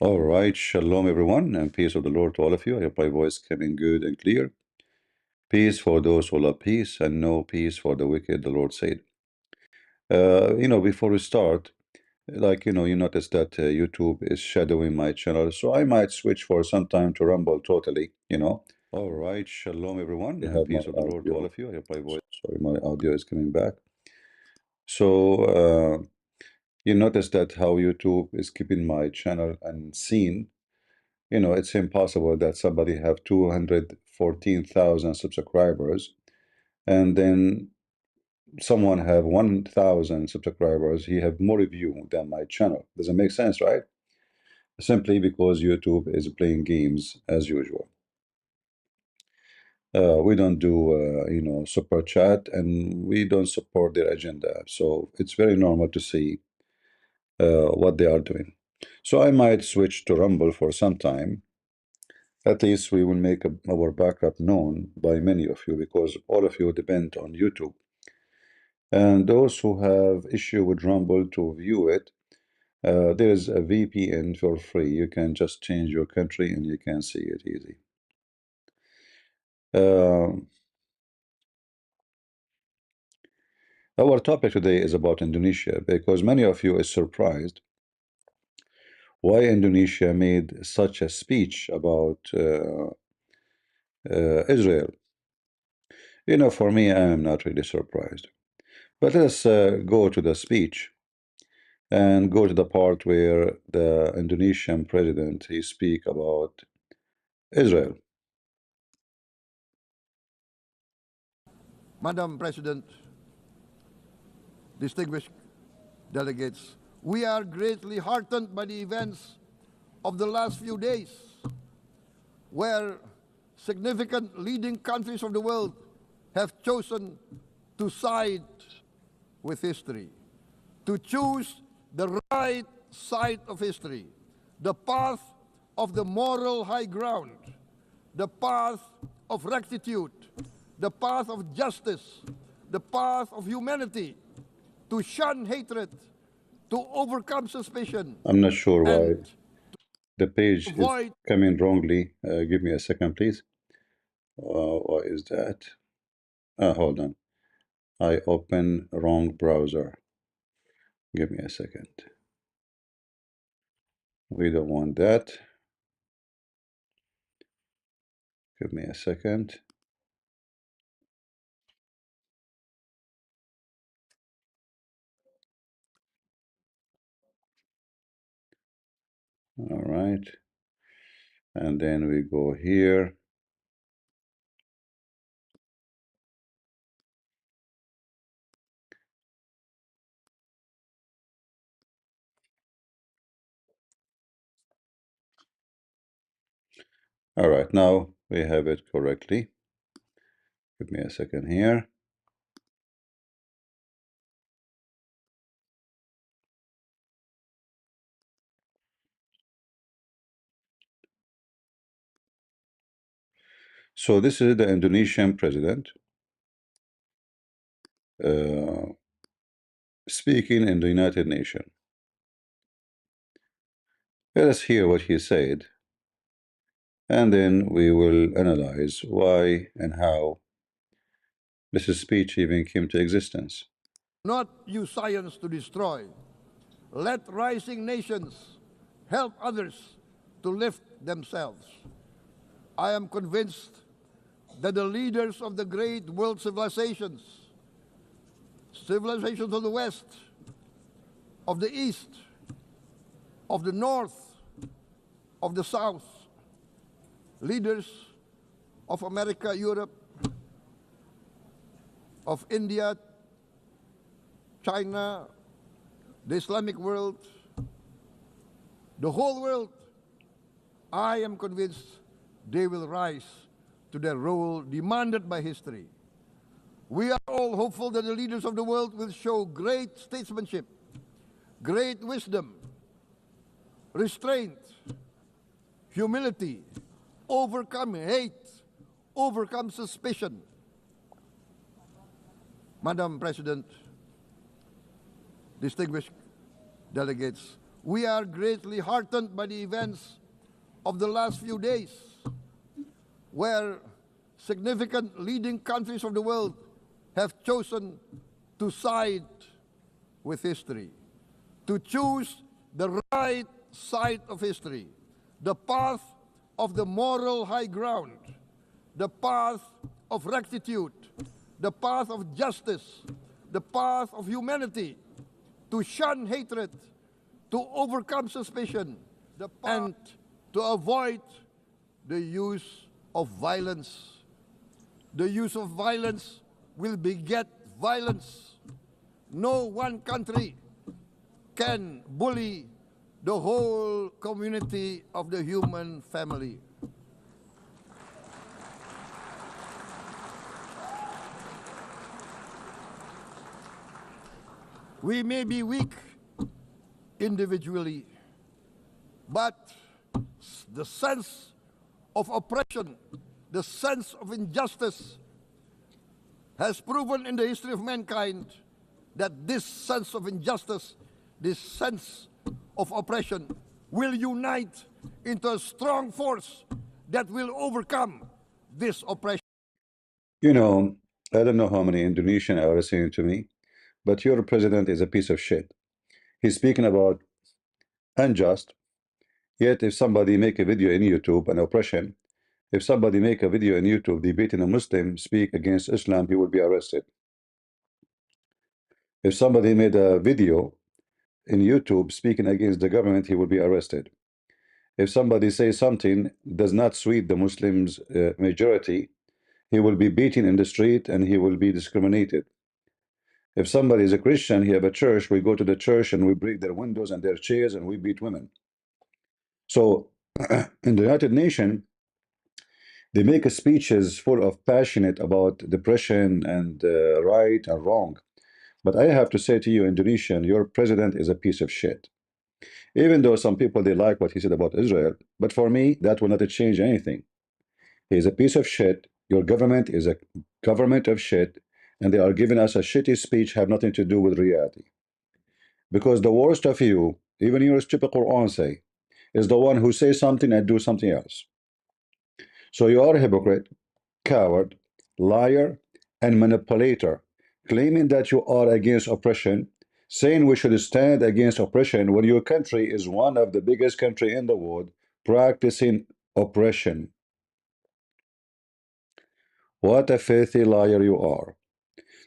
All right, shalom everyone, and peace of the Lord to all of you. I hope my voice coming good and clear. Peace for those who love peace, and no peace for the wicked, the Lord said. Before we start, you notice that YouTube is shadowing my channel, so I might switch for some time to Rumble totally. All right, shalom everyone, I and have my peace of the Lord to all audio. of you. I hope my voice, sorry, my audio is coming back. So, you notice that how YouTube is keeping my channel unseen. It's impossible that somebody have 214,000 subscribers and then someone have 1,000 subscribers. He have more view than my channel. Doesn't make sense, right? Simply because YouTube is playing games as usual. We don't do, super chat, and we don't support their agenda. So it's very normal to see what they are doing. So I might switch to Rumble for some time. At least we will make our backup known by many of you because all of you depend on YouTube. And those who have issue with Rumble to view it, there is a VPN for free. You can just change your country and you can see it easy. Our topic today is about Indonesia because many of you is surprised why Indonesia made such a speech about Israel. For me, I am not really surprised. But let's go to the speech and go to the part where the Indonesian president he speak about Israel. Madam President, distinguished delegates, we are greatly heartened by the events of the last few days, where significant leading countries of the world have chosen to side with history, to choose the right side of history, the path of the moral high ground, the path of rectitude, the path of justice, the path of humanity, to shun hatred, to overcome suspicion, I'm not sure why and the page is avoid. coming wrongly. Give me a second, please. What is that? Hold on. I open wrong browser. Give me a second. We don't want that. Give me a second. All right. And then we go here. All right, now we have it correctly. Give me a second here. So this is the Indonesian president speaking in the United Nations. Let us hear what he said, and then we will analyze why and how this speech even came to existence. Not use science to destroy. Let rising nations help others to lift themselves. I am convinced that the leaders of the great world civilizations of the West, of the East, of the North, of the South, leaders of America, Europe, of India, China, the Islamic world, the whole world, I am convinced they will rise to their role demanded by history. We are all hopeful that the leaders of the world will show great statesmanship, great wisdom, restraint, humility, overcome hate, overcome suspicion. Madam President, distinguished delegates, We are greatly heartened by the events of the last few days, where significant leading countries of the world have chosen to side with history, to choose the right side of history, the path of the moral high ground, the path of rectitude, the path of justice, the path of humanity, to shun hatred, to overcome suspicion, and to avoid the use of violence. The use of violence will beget violence. No one country can bully the whole community of the human family. We may be weak individually, but the sense of oppression, the sense of injustice has proven in the history of mankind that this sense of injustice, this sense of oppression will unite into a strong force that will overcome this oppression. You know, I don't know how many Indonesian are listening to me, but your president is a piece of shit. He's speaking about unjust, yet if somebody make a video in YouTube on oppression, if somebody make a video in YouTube debating a Muslim speak against Islam, he will be arrested. If somebody made a video in YouTube speaking against the government, he will be arrested. If somebody says something does not suit the Muslims majority, he will be beaten in the street and he will be discriminated. If somebody is a Christian, he have a church, we go to the church and we break their windows and their chairs and we beat women. So in the United Nations, they make speeches full of passionate about depression and right and wrong. But I have to say to you, Indonesian, your president is a piece of shit. Even though some people, they like what he said about Israel, but for me, that will not change anything. He is a piece of shit. Your government is a government of shit, and they are giving us a shitty speech, have nothing to do with reality. Because the worst of you, even your stupid Quran say, is the one who says something and do something else. So you are a hypocrite, coward, liar, and manipulator, claiming that you are against oppression, saying we should stand against oppression when your country is one of the biggest country in the world practicing oppression. What a filthy liar you are.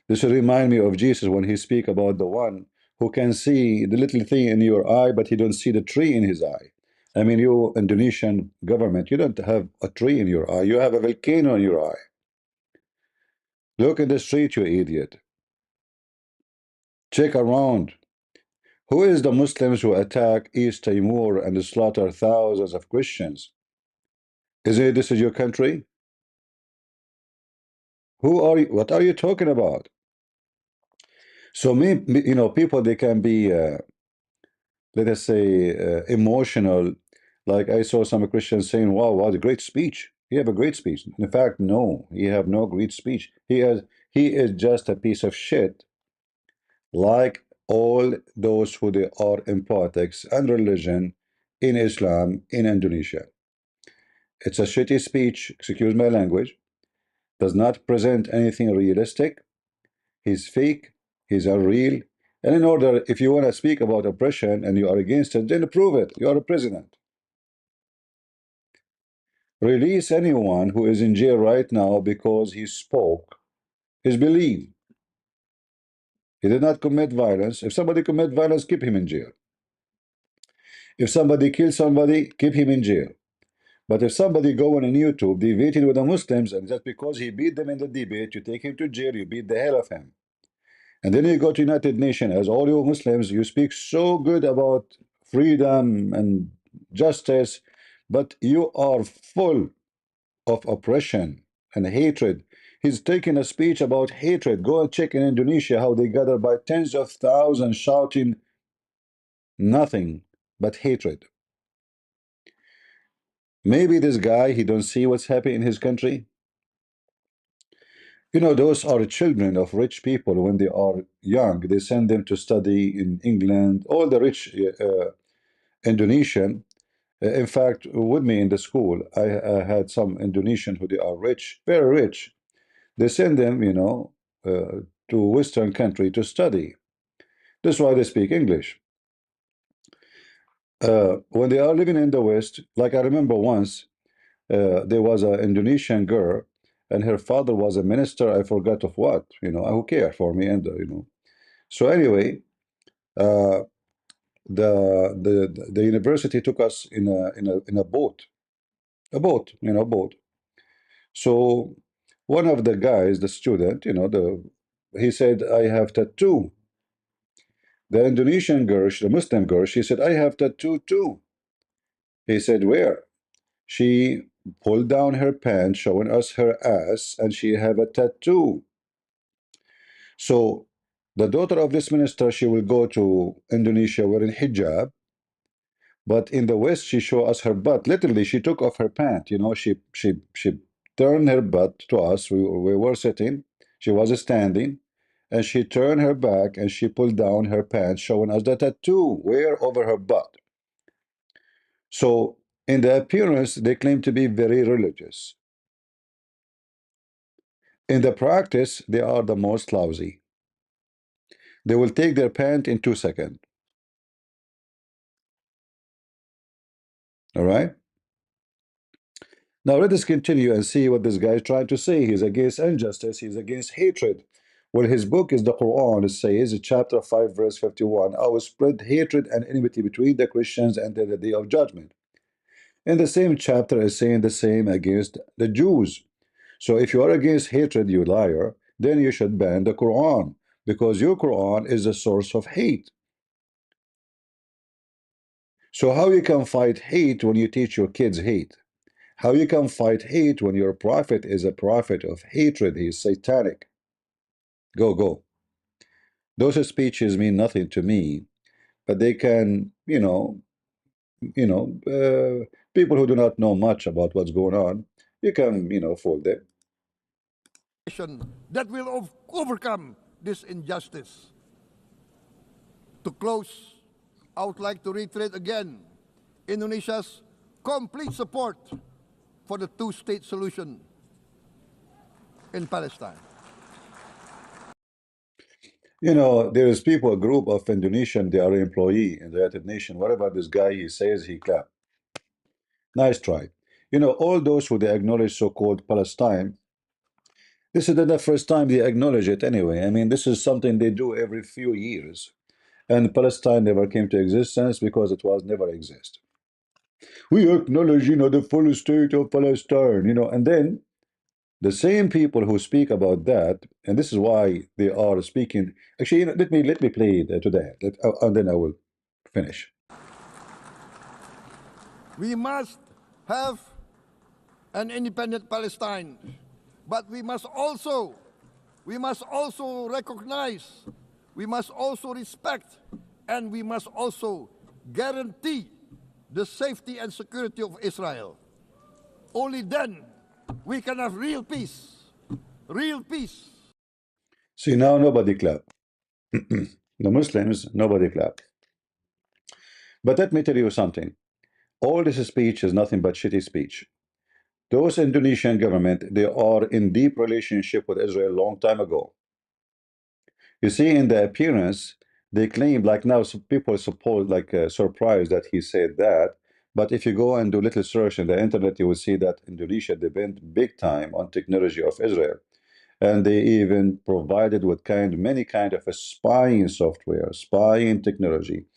This remind me of Jesus when he speak about the one who can see the little thing in your eye, but he don't see the tree in his eye. I mean, you Indonesian government, you don't have a tree in your eye. You have a volcano in your eye. Look in the street, you idiot. Check around. Who is the Muslims who attack East Timor and slaughter thousands of Christians? Is it this is your country? Who are you? What are you talking about? So you know, people they can be, let us say, emotional. Like I saw some Christians saying, "Wow, what a great speech! You have a great speech." In fact, no, he have no great speech. He is just a piece of shit, like all those who they are in politics and religion in Islam in Indonesia. It's a shitty speech, excuse my language, does not present anything realistic. He's fake, he's unreal. And in order, if you want to speak about oppression and you are against it, then prove it. You are a president. Release anyone who is in jail right now because he spoke his belief. He did not commit violence. If somebody commit violence, keep him in jail. If somebody kills somebody, keep him in jail. But if somebody going on YouTube debating with the Muslims, and just because he beat them in the debate, you take him to jail, you beat the hell of him. And then you go to United Nations, as all you Muslims, you speak so good about freedom and justice, but you are full of oppression and hatred. He's taking a speech about hatred. Go and check in Indonesia how they gather by tens of thousands shouting nothing but hatred. Maybe this guy, he don't see what's happening in his country. You know, those are children of rich people when they are young. They send them to study in England. All the rich Indonesian. In fact, with me in the school, I had some Indonesian who they are rich, very rich. They send them, to Western country to study. That's why they speak English. When they are living in the West, like I remember once, there was an Indonesian girl, and her father was a minister. I forgot of what, who care for me, and So anyway, uh, the university took us in a boat. So one of the guys, the student, he said, I have tattoo. The Indonesian girl, the Muslim girl, she said, I have tattoo too. He said, where? She pulled down her pants, showing us her ass, and she have a tattoo. So the daughter of this minister, she will go to Indonesia wearing hijab, but in the West, she show us her butt. Literally, she took off her pant. She turned her butt to us. We were sitting. She was standing, and she turned her back and she pulled down her pants, showing us the tattoo where over her butt. So in the appearance, they claim to be very religious. In the practice, they are the most lousy. They will take their pant in 2 seconds. All right. Now let us continue and see what this guy is trying to say. He's against injustice. He's against hatred. Well, his book is the Quran. It says, chapter 5, verse 51, I will spread hatred and enmity between the Christians and the day of judgment. In the same chapter is saying the same against the Jews. So if you are against hatred, you liar, then you should ban the Quran, because your Quran is a source of hate. So how you can fight hate when you teach your kids hate? How you can fight hate when your prophet is a prophet of hatred? He's satanic. Go. Those speeches mean nothing to me, but they can, people who do not know much about what's going on, you can, fool them. That will overcome this injustice. To close, I would like to reiterate again Indonesia's complete support for the two-state solution in Palestine. There is people, a group of Indonesian, they are employee in the United Nations. Whatever this guy he says, he clap. Nice try. All those who they acknowledge so-called Palestine, this is not the first time they acknowledge it anyway. I mean, this is something they do every few years. And Palestine never came to existence because it was never exist. We acknowledge, the full state of Palestine, and then the same people who speak about that, and this is why they are speaking. Actually, let me play it today, and then I will finish. We must have an independent Palestine, but we must also recognize, we must also respect, and we must also guarantee the safety and security of Israel. Only then we can have real peace. Real peace. See, now nobody clap. The Muslims, nobody clap. But let me tell you something. All this speech is nothing but shitty speech. Those Indonesian government, they are in deep relationship with Israel a long time ago. You see, in the appearance, they claim, like now, some people suppose, like surprised that he said that. But if you go and do little search in the internet, you will see that Indonesia depend big time on technology of Israel. And they even provided with many kind of a spying software, spying technology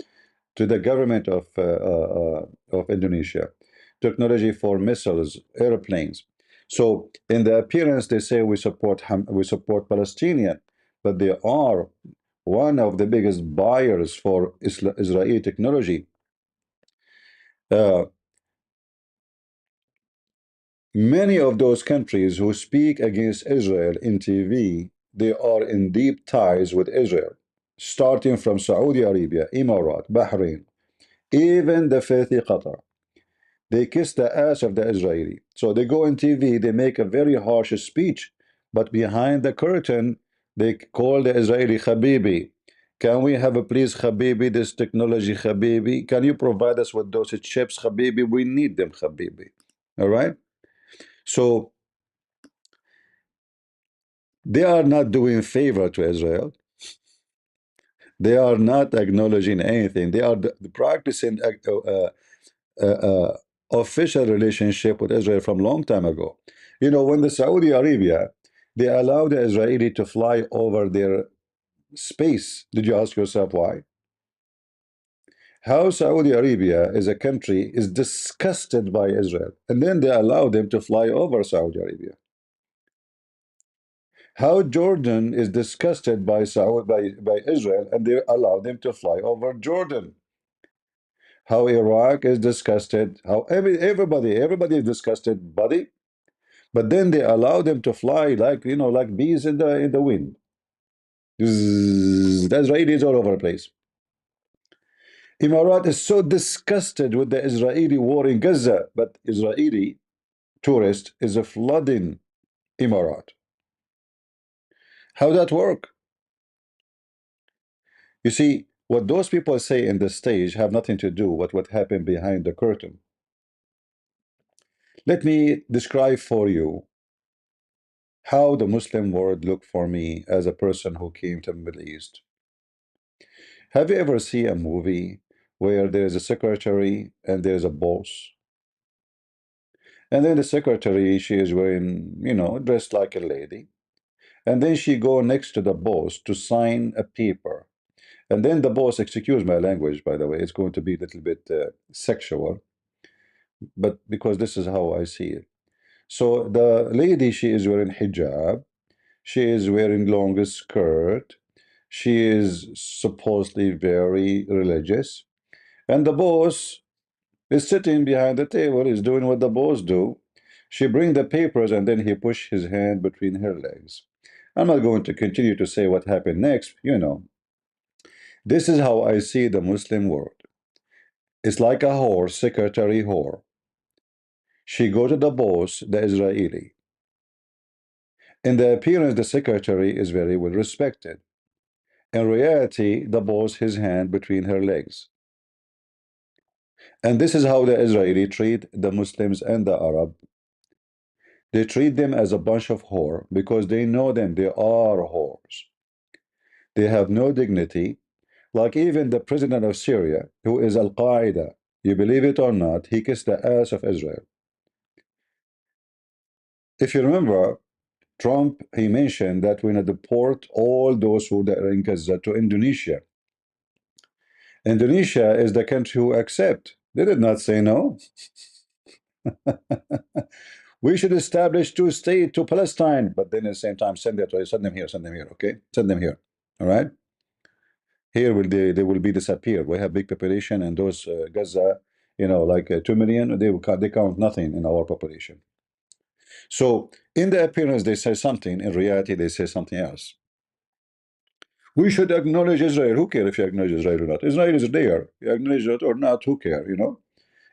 to the government of Indonesia, technology for missiles, airplanes. So in the appearance, they say we support Palestinian, but they are one of the biggest buyers for Israeli technology. Many of those countries who speak against Israel in TV, they are in deep ties with Israel, starting from Saudi Arabia, Emirat, Bahrain, even the filthy Qatar. They kiss the ass of the Israeli. So they go on TV, they make a very harsh speech, but behind the curtain, they call the Israeli Habibi. Can we have a please, Habibi, this technology, Habibi? Can you provide us with those chips, Habibi? We need them, Habibi. All right? So they are not doing favor to Israel. They are not acknowledging anything. They are practicing official relationship with Israel from long time ago. You know, when the Saudi Arabia, they allowed the Israeli to fly over their space. Did you ask yourself why? How Saudi Arabia is a country is disgusted by Israel, and then they allow them to fly over Saudi Arabia. How Jordan is disgusted by by Israel, and they allow them to fly over Jordan. How Iraq is disgusted, how everybody is disgusted, buddy. But then they allow them to fly like, you know, like bees in the wind. Zzz, the Israelis all over the place. Emirat is so disgusted with the Israeli war in Gaza, but Israeli tourist is a flooding Emirat. How that work? You see, what those people say in the stage have nothing to do with what happened behind the curtain. Let me describe for you how the Muslim world looked for me as a person who came to the Middle East. Have you ever seen a movie where there is a secretary and there's a boss? And then the secretary, she is wearing, you know, dressed like a lady. And then she go next to the boss to sign a paper. And then the boss, excuse my language, by the way, it's going to be a little bit sexual, but because this is how I see it. So the lady, she is wearing hijab. She is wearing long skirt. She is supposedly very religious. And the boss is sitting behind the table, is doing what the boss do. She bring the papers and then he push his hand between her legs. I'm not going to continue to say what happened next, you know. This is how I see the Muslim world. It's like a whore, secretary whore. She go to the boss, the Israeli. In the appearance, the secretary is very well respected. In reality, the boss his hand between her legs. And this is how the Israeli treat the Muslims and the Arab. They treat them as a bunch of whore because they know them, they are whores. They have no dignity. Like even the president of Syria, who is Al-Qaeda, you believe it or not, he kissed the ass of Israel. If you remember, Trump, he mentioned that we're going to deport all those who are in Gaza to Indonesia. Indonesia is the country who accept. They did not say no. We should establish two states to Palestine, but then at the same time send them here, okay? Send them here, all right? Here will they will be disappeared. We have big population, and those Gaza, you know, like 2 million, they count nothing in our population. So in the appearance they say something, in reality they say something else. We should acknowledge Israel. Who cares if you acknowledge Israel or not? Israel is there. You acknowledge it or not, who cares, you know?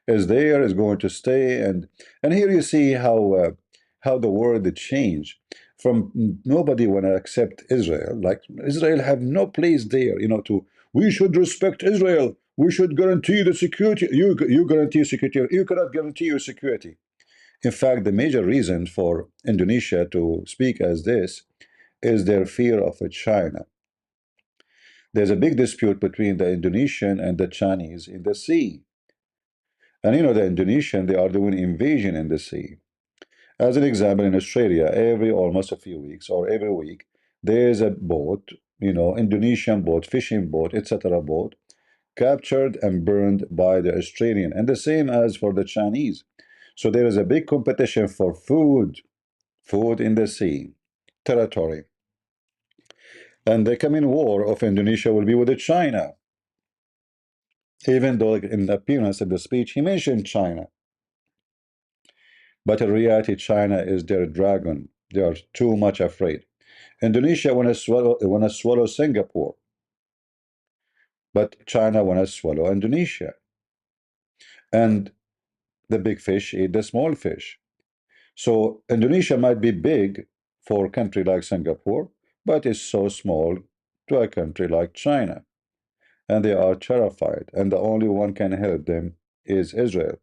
Is there, is going to stay, and here you see how the world changed from nobody want to accept Israel. Like Israel have no place there, you know. To we should respect Israel. We should guarantee the security. You guarantee security. You cannot guarantee your security. In fact, the major reason for Indonesia to speak as this is their fear of China. There's a big dispute between the Indonesian and the Chinese in the sea. And you know, the Indonesian, they are doing invasion in the sea. As an example, in Australia, every almost a few weeks or every week, there's a boat, you know, Indonesian boat, fishing boat, etc. boat, captured and burned by the Australian. And the same as for the Chinese. So there is a big competition for food in the sea, territory. And the coming war of Indonesia will be with China. Even though in the appearance of the speech, he mentioned China. But in reality, China is their dragon. They are too much afraid. Indonesia want to swallow Singapore, but China want to swallow Indonesia. And the big fish eat the small fish. So Indonesia might be big for a country like Singapore, but it's so small to a country like China. and they are terrified, and the only one can help them is Israel.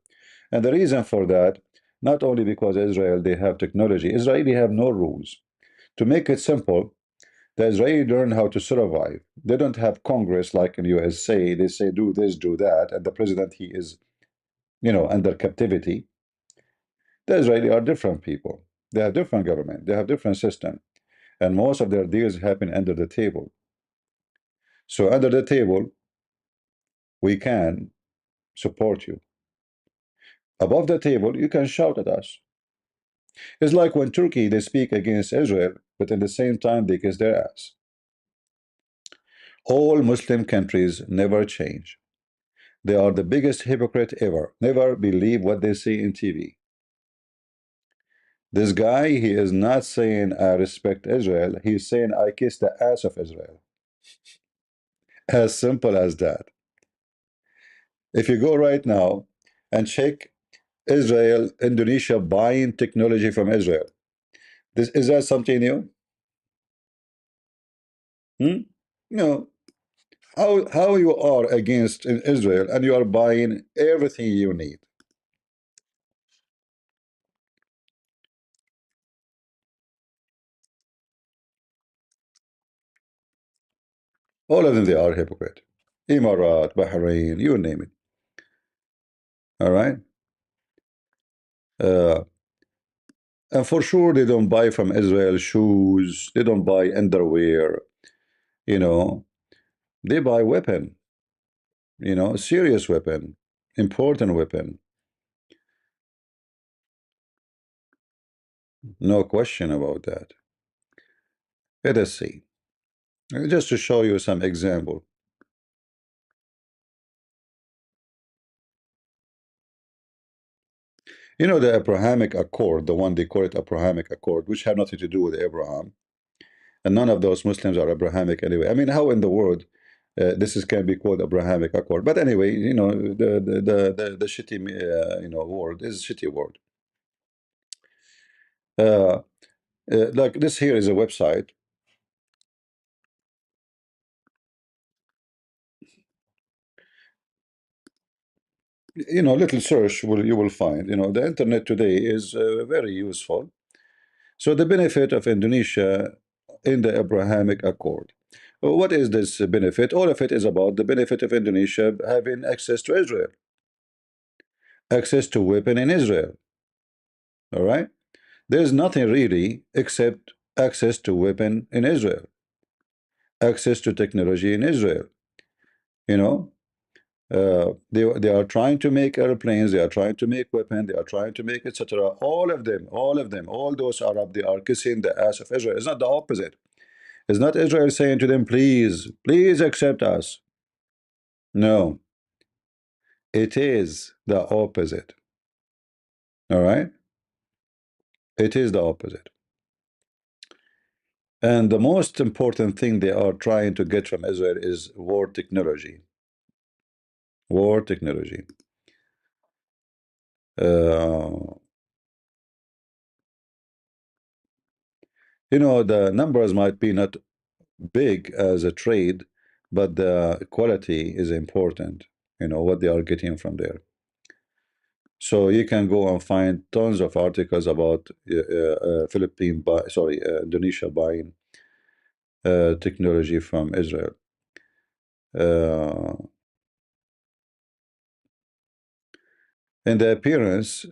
And the reason for that, not only because Israel, they have technology, Israeli have no rules. To make it simple, the Israeli learn how to survive. They don't have Congress like in USA. They say do this, do that, and the president, he is, under captivity. The Israeli are different people. They have different government. They have different system, and most of their deals happen under the table. So under the table, we can support you. Above the table, you can shout at us. It's like when Turkey, they speak against Israel, but at the same time they kiss their ass. All Muslim countries never change. They are the biggest hypocrite ever. Never believe what they see in TV. This guy, he is not saying I respect Israel. He's saying I kiss the ass of Israel. As simple as that. If you go right now and check Israel, Indonesia buying technology from Israel, this is that something new? No. How you are against in Israel and you are buying everything you need? All of them, they are hypocrite. Emirat, Bahrain, you name it. All right. Uh, and for sure, they don't buy from Israel shoes. They don't buy underwear. You know, they buy weapon. Serious weapon, important weapon. No question about that. Let us see. Just to show you some example. The Abrahamic Accord, the one they call it Abrahamic Accord, which have nothing to do with Abraham, and none of those Muslims are Abrahamic anyway. I mean, how in the world this is can be called Abrahamic Accord? But anyway, the shitty word is shitty word. Like this here is a website. Little search you will find. The internet today is very useful. So the benefit of Indonesia in the Abrahamic Accord. What is this benefit? All of it is about the benefit of Indonesia having access to Israel, access to weapon in Israel. All right. There's nothing really except access to weapon in Israel, access to technology in Israel. You know, they are trying to make airplanes, they are trying to make weapons, they are trying to make etc. All those Arab, they are kissing the ass of Israel. It's not the opposite. It's not Israel saying to them, please accept us. No, it is the opposite. All right, it is the opposite. And the most important thing they are trying to get from Israel is war technology. War technology. Uh, the numbers might be not big as a trade, but the quality is important. What they are getting from there. So you can go and find tons of articles about Indonesia buying technology from Israel. Uh, in the appearance,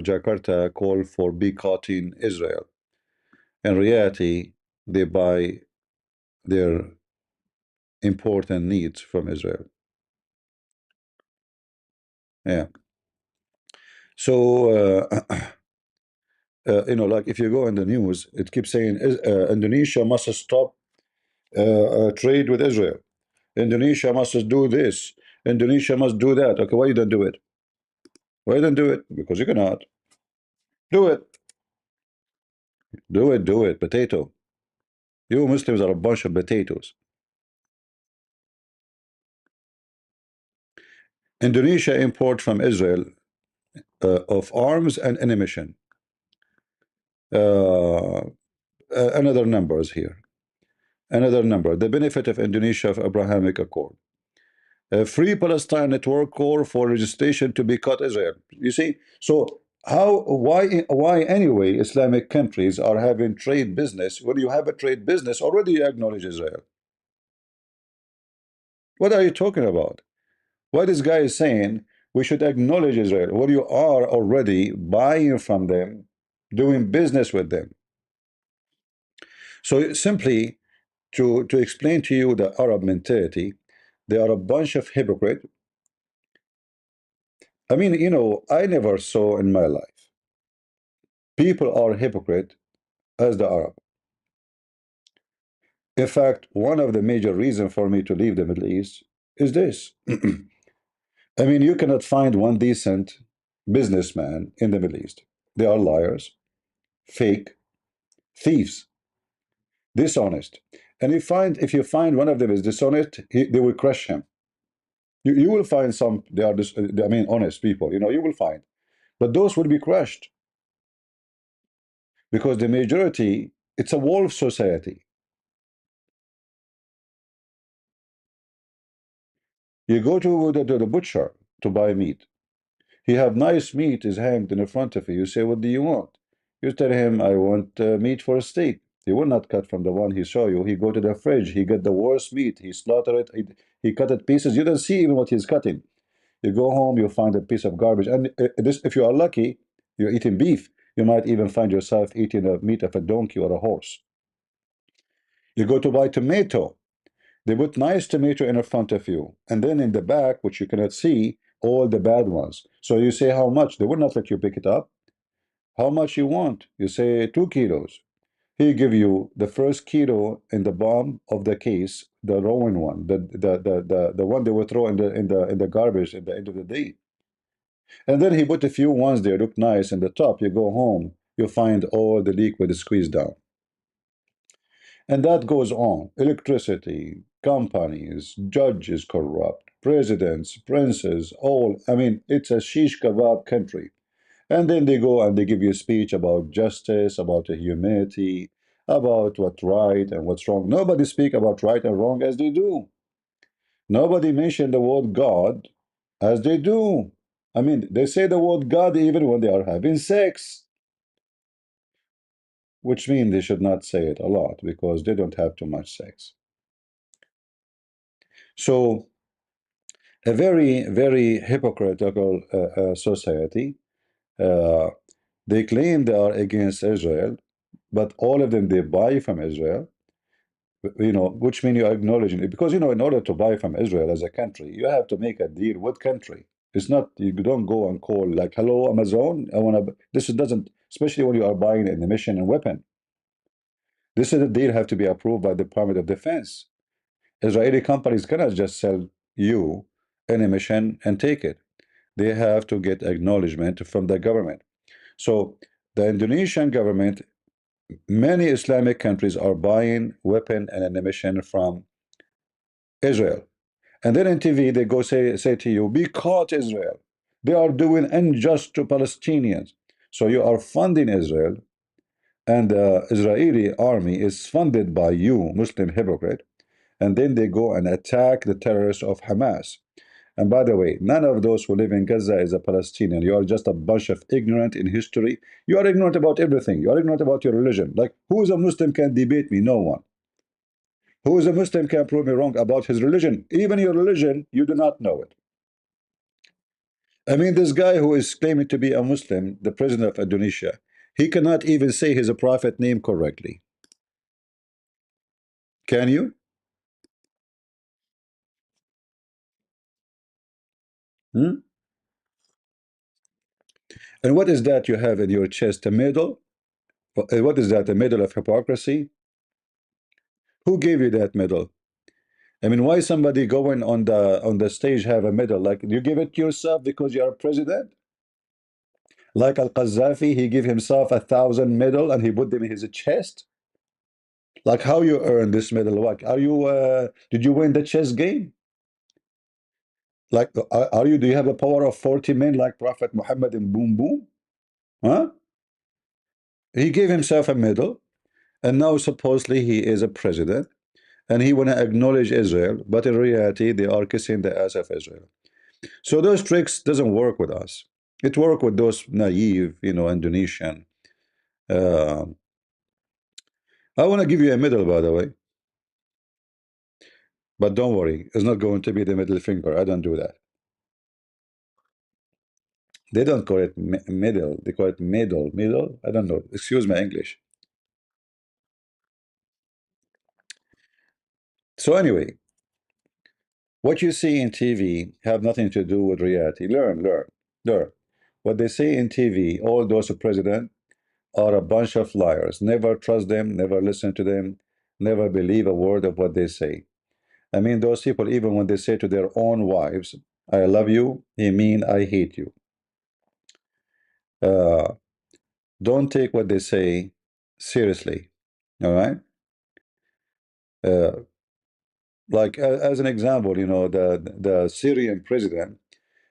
Jakarta called for boycotting Israel. In reality, they buy their important needs from Israel. Yeah. So, like if you go in the news, it keeps saying Indonesia must stop trade with Israel. Indonesia must do this. Indonesia must do that. Okay, why you don't do it? Why you don't do it? Because you cannot. Do it. Do it. Do it. Potato. You Muslims are a bunch of potatoes. Indonesia import from Israel of arms and ammunition. Another numbers here. Another number, the benefit of Indonesia of Abrahamic Accord. A Free Palestine Network call for registration to boycott Israel. You see, so why anyway Islamic countries are having trade business? When you have a trade business, already you acknowledge Israel. What are you talking about? What this guy is saying, we should acknowledge Israel. Well, you are already buying from them, doing business with them. So simply to explain to you the Arab mentality, they are a bunch of hypocrites. I mean, you know, I never saw in my life people are hypocrite as the Arab. In fact, one of the major reasons for me to leave the Middle East is this. I mean, you cannot find one decent businessman in the Middle East. They are liars, fake, thieves, dishonest. And if you find one of them is dishonest, they will crush him. You will find some they are I mean honest people. You know, you will find, but those will be crushed because the majority, it's a wolf society. You go to the butcher to buy meat. He have nice meat is hanged in front of you. You say, what do you want? You tell him, I want meat for a steak. He will not cut from the one he show you. He go to the fridge. He get the worst meat. He slaughter it. He cut it pieces. You don't see even what he's cutting. You go home, you find a piece of garbage. And this, if you are lucky, you're eating beef. You might even find yourself eating the meat of a donkey or a horse. You go to buy tomato. They put nice tomato in front of you, and then in the back, which you cannot see, all the bad ones. So you say how much? They will not let you pick it up. How much you want? You say 2 kilos. He give you the first kilo in the bottom of the case, the ruined one, the one they will throw in the garbage at the end of the day. And then he put a few ones there, look nice in the top. You go home, you find all the liquid is squeezed down. And that goes on. Electricity, companies, judges corrupt, presidents, princes, all. I mean, it's a shish kebab country. And then they go and they give you a speech about justice, about humanity, about what's right and what's wrong. Nobody speak about right and wrong as they do. Nobody mention the word God as they do. I mean, they say the word God even when they are having sex, which means they should not say it a lot because they don't have too much sex. So a very, very hypocritical society. Uh, they claim they are against Israel, but all of them they buy from Israel. You know, which means you are acknowledging it because you know, in order to buy from Israel as a country, you have to make a deal with country. It's not you don't go and call like, "Hello, Amazon, I want to." This doesn't, especially when you are buying an ammunition and weapon. This is a deal have to be approved by the Department of Defense. Israeli companies cannot just sell you an emission and take it. They have to get acknowledgement from the government. So the Indonesian government, many Islamic countries are buying weapon and ammunition from Israel. And then in TV, they go say to you, boycott Israel. They are doing unjust to Palestinians. So you are funding Israel, and the Israeli army is funded by you, Muslim hypocrite. And then they go and attack the terrorists of Hamas. And by the way, none of those who live in Gaza is a Palestinian. You are just a bunch of ignorant in history. You are ignorant about everything. You are ignorant about your religion. Like, who is a Muslim can debate me? No one. Who is a Muslim can prove me wrong about his religion? Even your religion, you do not know it. I mean, this guy who is claiming to be a Muslim, the president of Indonesia, he cannot even say his prophet name correctly. Can you? Hmm? And what is that you have in your chest? A medal? What is that? A medal of hypocrisy? Who gave you that medal? I mean, why somebody going on the stage have a medal? Like you give it yourself because you are president? Like Al-Qaddafi, he gave himself 1,000 medal and he put them in his chest? Like how you earn this medal? What are you? Did you win the chess game? Like are you? Do you have a power of 40 men like Prophet Muhammad and boom boom? Huh? He gave himself a medal, and now supposedly he is a president. and he want to acknowledge Israel, but in reality they are kissing the ass of Israel. So those tricks doesn't work with us. It work with those naive, Indonesian. Uh, I want to give you a middle, by the way, but don't worry, it's not going to be the middle finger. I don't do that. They don't call it middle. They call it middle. Middle. I don't know. Excuse my English. So anyway, what you see in TV have nothing to do with reality. Learn. What they say in TV, all those presidents are a bunch of liars. Never trust them, never listen to them, never believe a word of what they say. I mean, those people, even when they say to their own wives, I love you, they mean I hate you. Uh, don't take what they say seriously. All right? Uh, like as an example, the Syrian president,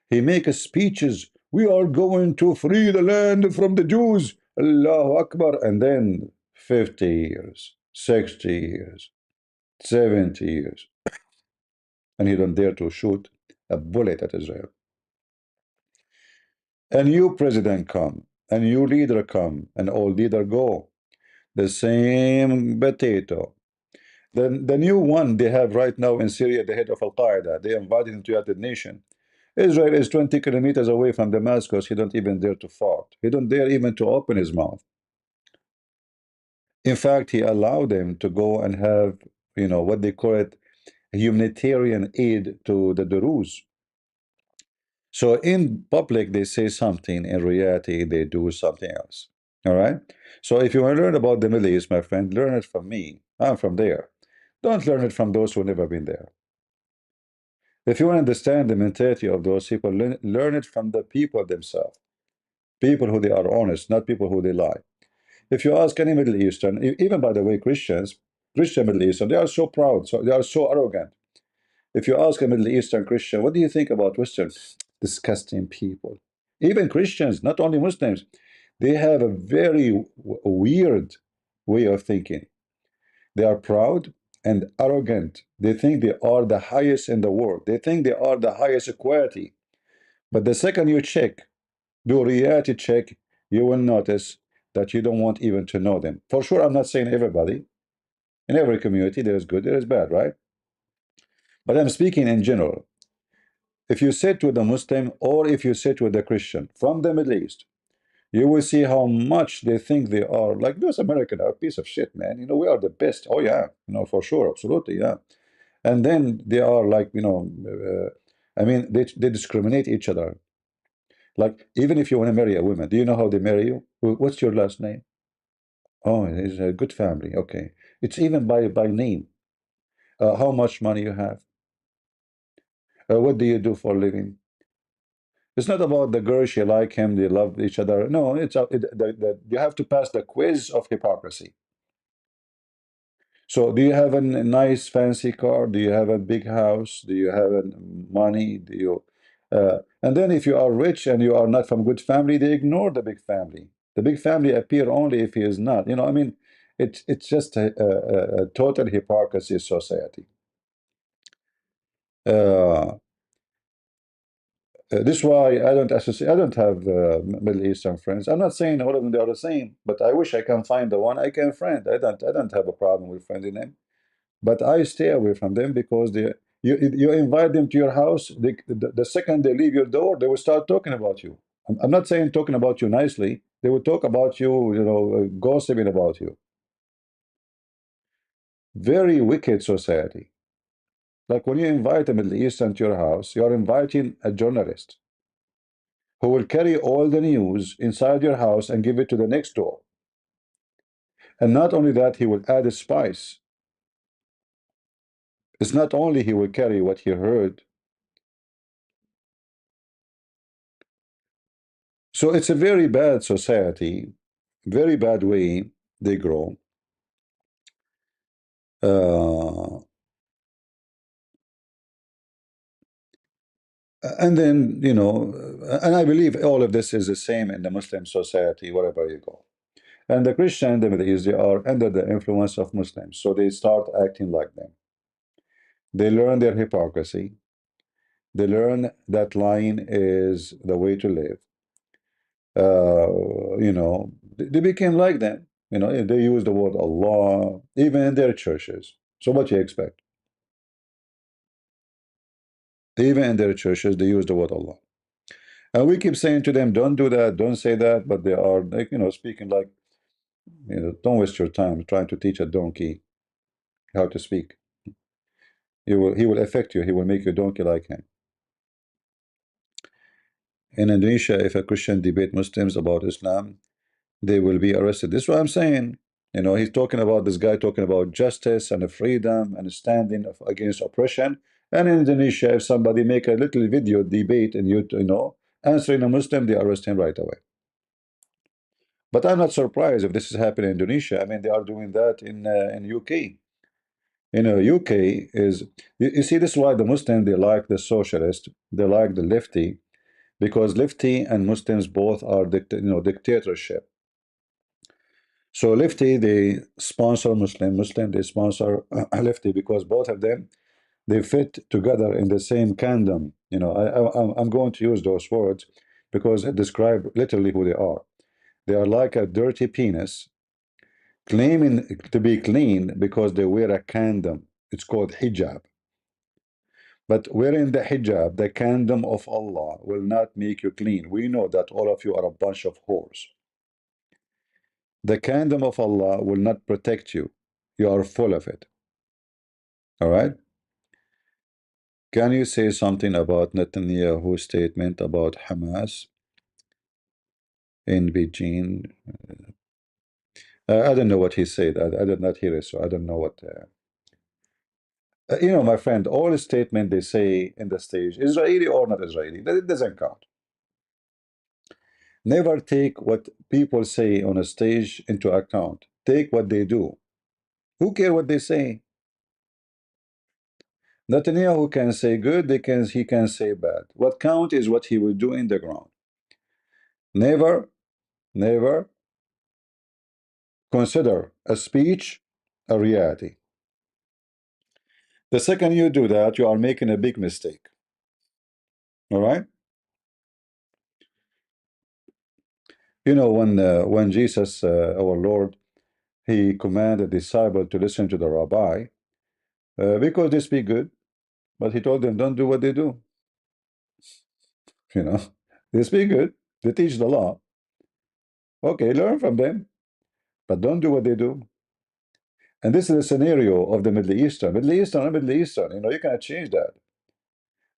he makes speeches. We are going to free the land from the Jews. Allahu Akbar. And then 50 years, 60 years, 70 years. And he don't dare to shoot a bullet at Israel. A new president come, a new leader come, an old leader go. The same potato. The new one they have right now in Syria, the head of Al-Qaeda, they invited him to United Nations. Israel is 20 kilometers away from Damascus. He don't even dare to fart. He don't dare even to open his mouth. In fact, he allowed them to go and have, what they call it, humanitarian aid to the Druze. So in public, they say something. In reality, they do something else. All right? So if you want to learn about the Middle East, my friend, learn it from me. I'm from there. Don't learn it from those who never been there. If you want to understand the mentality of those people, learn it from the people themselves. People who they are honest, not people who they lie. If you ask any Middle Eastern, even by the way, Christian Middle Eastern, they are so proud, so they are so arrogant. If you ask a Middle Eastern Christian, what do you think about Western? Disgusting people. Even Christians, not only Muslims, they have a very weird way of thinking. They are proud and arrogant. They think they are the highest in the world. They think they are the highest quality. But the second you check, do a reality check, you will notice that you don't want even to know them. For sure, I'm not saying everybody. In every community, there is good, there is bad, right? But I'm speaking in general. If you sit with a Muslim or if you sit with a Christian from the Middle East, you will see how much they think they are. Like those Americans are a piece of shit, man. We are the best. Oh yeah, for sure, absolutely, yeah. And then they are like, I mean, they discriminate each other. Like, even if you want to marry a woman, do you know how they marry you? What's your last name? Oh, it's a good family. Okay. It's even by name. How much money you have? What do you do for a living? It's not about the girl, she like him, they love each other. No, you have to pass the quiz of hypocrisy. So, do you have a nice fancy car? Do you have a big house? Do you have money? Do you? And then, if you are rich and you are not from good family, they ignore the big family. The big family appear only if he is not. I mean, it's just a total hypocrisy society. Uh, this is why I don't associate. I don't have Middle Eastern friends. I'm not saying all of them they are the same, but I wish I can find the one I can friend. I don't have a problem with friending them. But I stay away from them because you invite them to your house. The second they leave your door, they will start talking about you. I'm not saying talking about you nicely. They will talk about you, gossiping about you. Very wicked society. Like when you invite a Middle Eastern to your house, you are inviting a journalist who will carry all the news inside your house and give it to the next door. And not only that, he will add a spice. It's not only he will carry what he heard. So it's a very bad society, very bad way they grow. Uh, and then, and I believe all of this is the same in the Muslim society, wherever you go. And the Christian, the Middle East, they are under the influence of Muslims, so they start acting like them. They learn their hypocrisy. They learn that lying is the way to live. They became like them. They use the word Allah even in their churches. So what do you expect? Even in their churches, they use the word Allah. And we keep saying to them, don't do that, don't say that, but they are like, speaking like, don't waste your time trying to teach a donkey how to speak. He will affect you, he will make you a donkey like him. In Indonesia, if a Christian debate Muslims about Islam, they will be arrested. This is what I'm saying. He's talking about this guy talking about justice and freedom and standing against oppression. And in Indonesia, if somebody make a little video debate and answering a Muslim, they arrest him right away. But I'm not surprised if this is happening in Indonesia. I mean, they are doing that in UK. UK is you see this is why the Muslim they like the socialist, they like the lefty, because lefty and Muslims both are dictatorship. So lefty they sponsor Muslim they sponsor lefty because both of them they fit together in the same kingdom. I'm going to use those words because it describe literally who they are. They are like a dirty penis claiming to be clean because they wear a condom. It's called hijab. But wearing the hijab, the condom of Allah, will not make you clean. We know that all of you are a bunch of whores. The condom of Allah will not protect you. You are full of it. All right? Can you say something about Netanyahu's statement about Hamas in Beijing? I don't know what he said. I did not hear it, so I don't know what. My friend, all statement they say in the stage, Israeli or not Israeli, that it doesn't count. Never take what people say on a stage into account. Take what they do. Who care what they say? Netanyahu can say good, he can say bad. What count is what he will do in the ground. Never, never consider a speech a reality. The second you do that, you are making a big mistake. All right? When Jesus, our Lord, he commanded the disciple to listen to the rabbi because they speak good, but he told them don't do what they do. You know, they speak good, they teach the law. Okay, learn from them, but don't do what they do. And this is the scenario of the Middle Eastern. Middle Eastern, you cannot change that.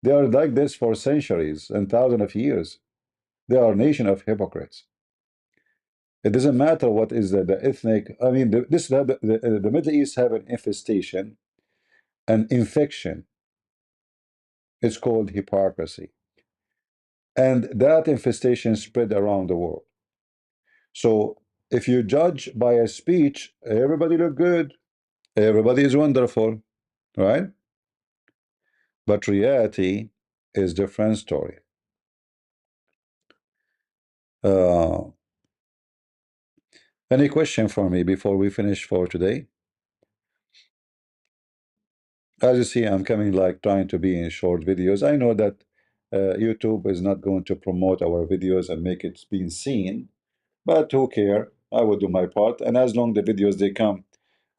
They are like this for centuries and thousands of years. They are a nation of hypocrites. It doesn't matter what is the ethnic. I mean, the Middle East have an infestation, an infection. It's called hypocrisy, and that infestation spread around the world. So if you judge by a speech, everybody look good, everybody is wonderful, right? But reality is different story. Uh, any question for me before we finish for today? As you see, I'm coming like trying to be in short videos. I know that YouTube is not going to promote our videos and make it being seen, but who care? I will do my part, and as long the videos they come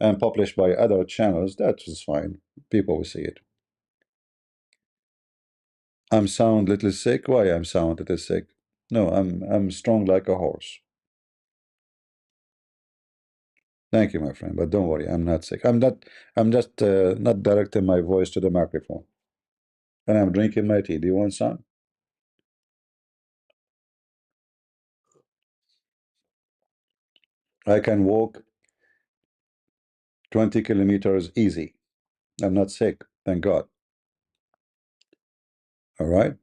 and published by other channels, that is fine. People will see it. I'm sound little sick. Why I'm sound little sick? No, I'm strong like a horse. Thank you, my friend. But don't worry, I'm not sick. I'm just not directing my voice to the microphone. And I'm drinking my tea. Do you want some? I can walk 20 kilometers easy. I'm not sick, thank God. All right.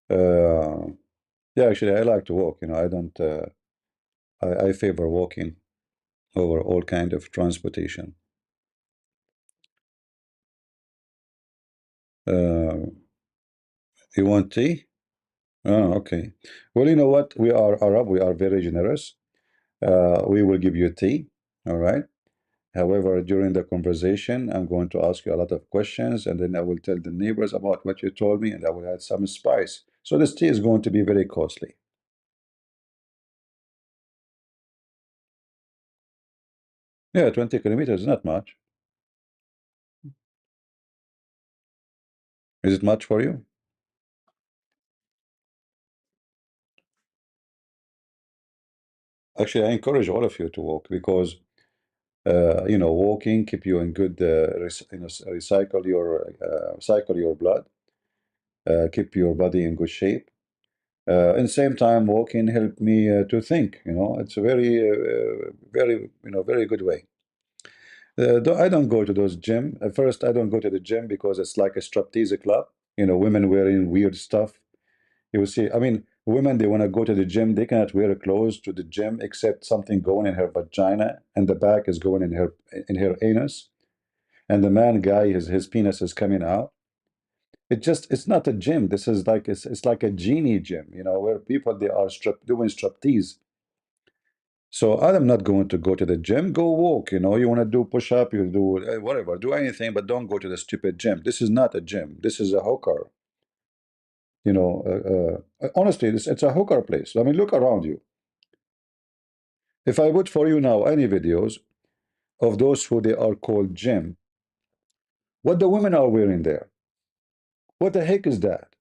uh, yeah, actually, I like to walk. I don't. I favor walking over all kind of transportation. Uh, you want tea? Oh, okay. Well, you know what? We are Arab. We are very generous. We will give you tea. All right. However, during the conversation, I'm going to ask you a lot of questions, and then I will tell the neighbors about what you told me, and I will add some spice. So this tea is going to be very costly. Yeah, 20 kilometers is not much. Is it much for you? Actually, I encourage all of you to walk because walking keep you in good, cycle your blood, keep your body in good shape. And same time, walking help me to think. It's a very good way. I don't go to those gym. At first, I don't go to the gym because it's like a striptease club. Women wearing weird stuff. You will see. I mean, women they want to go to the gym. They cannot wear clothes to the gym except something going in her vagina, and the back is going in her anus. And the man guy, his penis is coming out. It's not a gym. This is like it's like a genie gym. Where people they are doing striptease. So I'm not going to go to the gym. Go walk. You want to do push up, you do whatever, do anything, but don't go to the stupid gym. This is not a gym. This is a hooker. Honestly, it's a hooker place. I mean, look around you. If I put for you now any videos of those who they are called gym, what the women are wearing there, what the heck is that?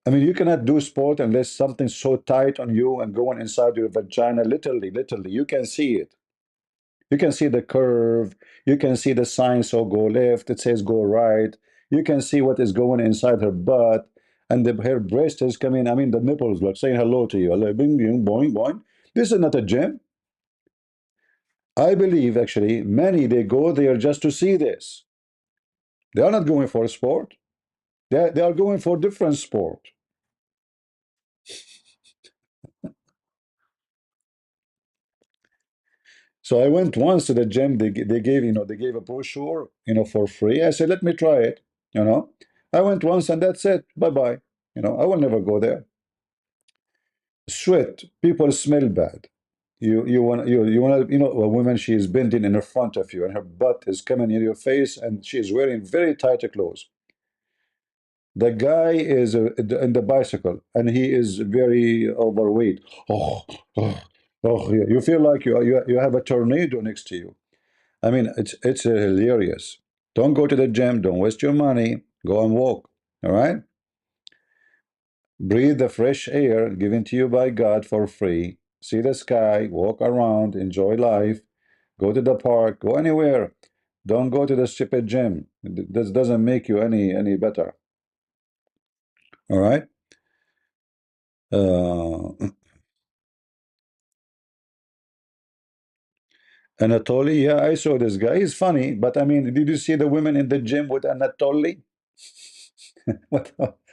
I mean, you cannot do sport unless something's so tight on you and going inside your vagina. Literally, you can see it. You can see the curve. You can see the sign, so go left. It says go right. You can see what is going inside her butt. And her breast is coming. I mean, the nipples like saying hello to you. Like, bing, bing, boing, boing. This is not a gym. I believe, actually, many, they go there just to see this. They are not going for a sport. They are going for different sport. So I went once to the gym. They gave a brochure, for free. I said, let me try it. I went once and that's it. Bye bye. I will never go there. Sweat. People smell bad. A woman, she is bending in front of you and her butt is coming in your face and she is wearing very tight clothes. The guy is in the bicycle and he is very overweight. Yeah. You feel like you have a tornado next to you. I mean, it's hilarious. Don't go to the gym. Don't waste your money. Go and walk. All right. Breathe the fresh air given to you by God for free. See the sky. Walk around. Enjoy life. Go to the park. Go anywhere. Don't go to the stupid gym. This doesn't make you any better. All right. Uh, Anatoly, yeah, I saw this guy. He's funny, but I mean, did you see the women in the gym with Anatoly?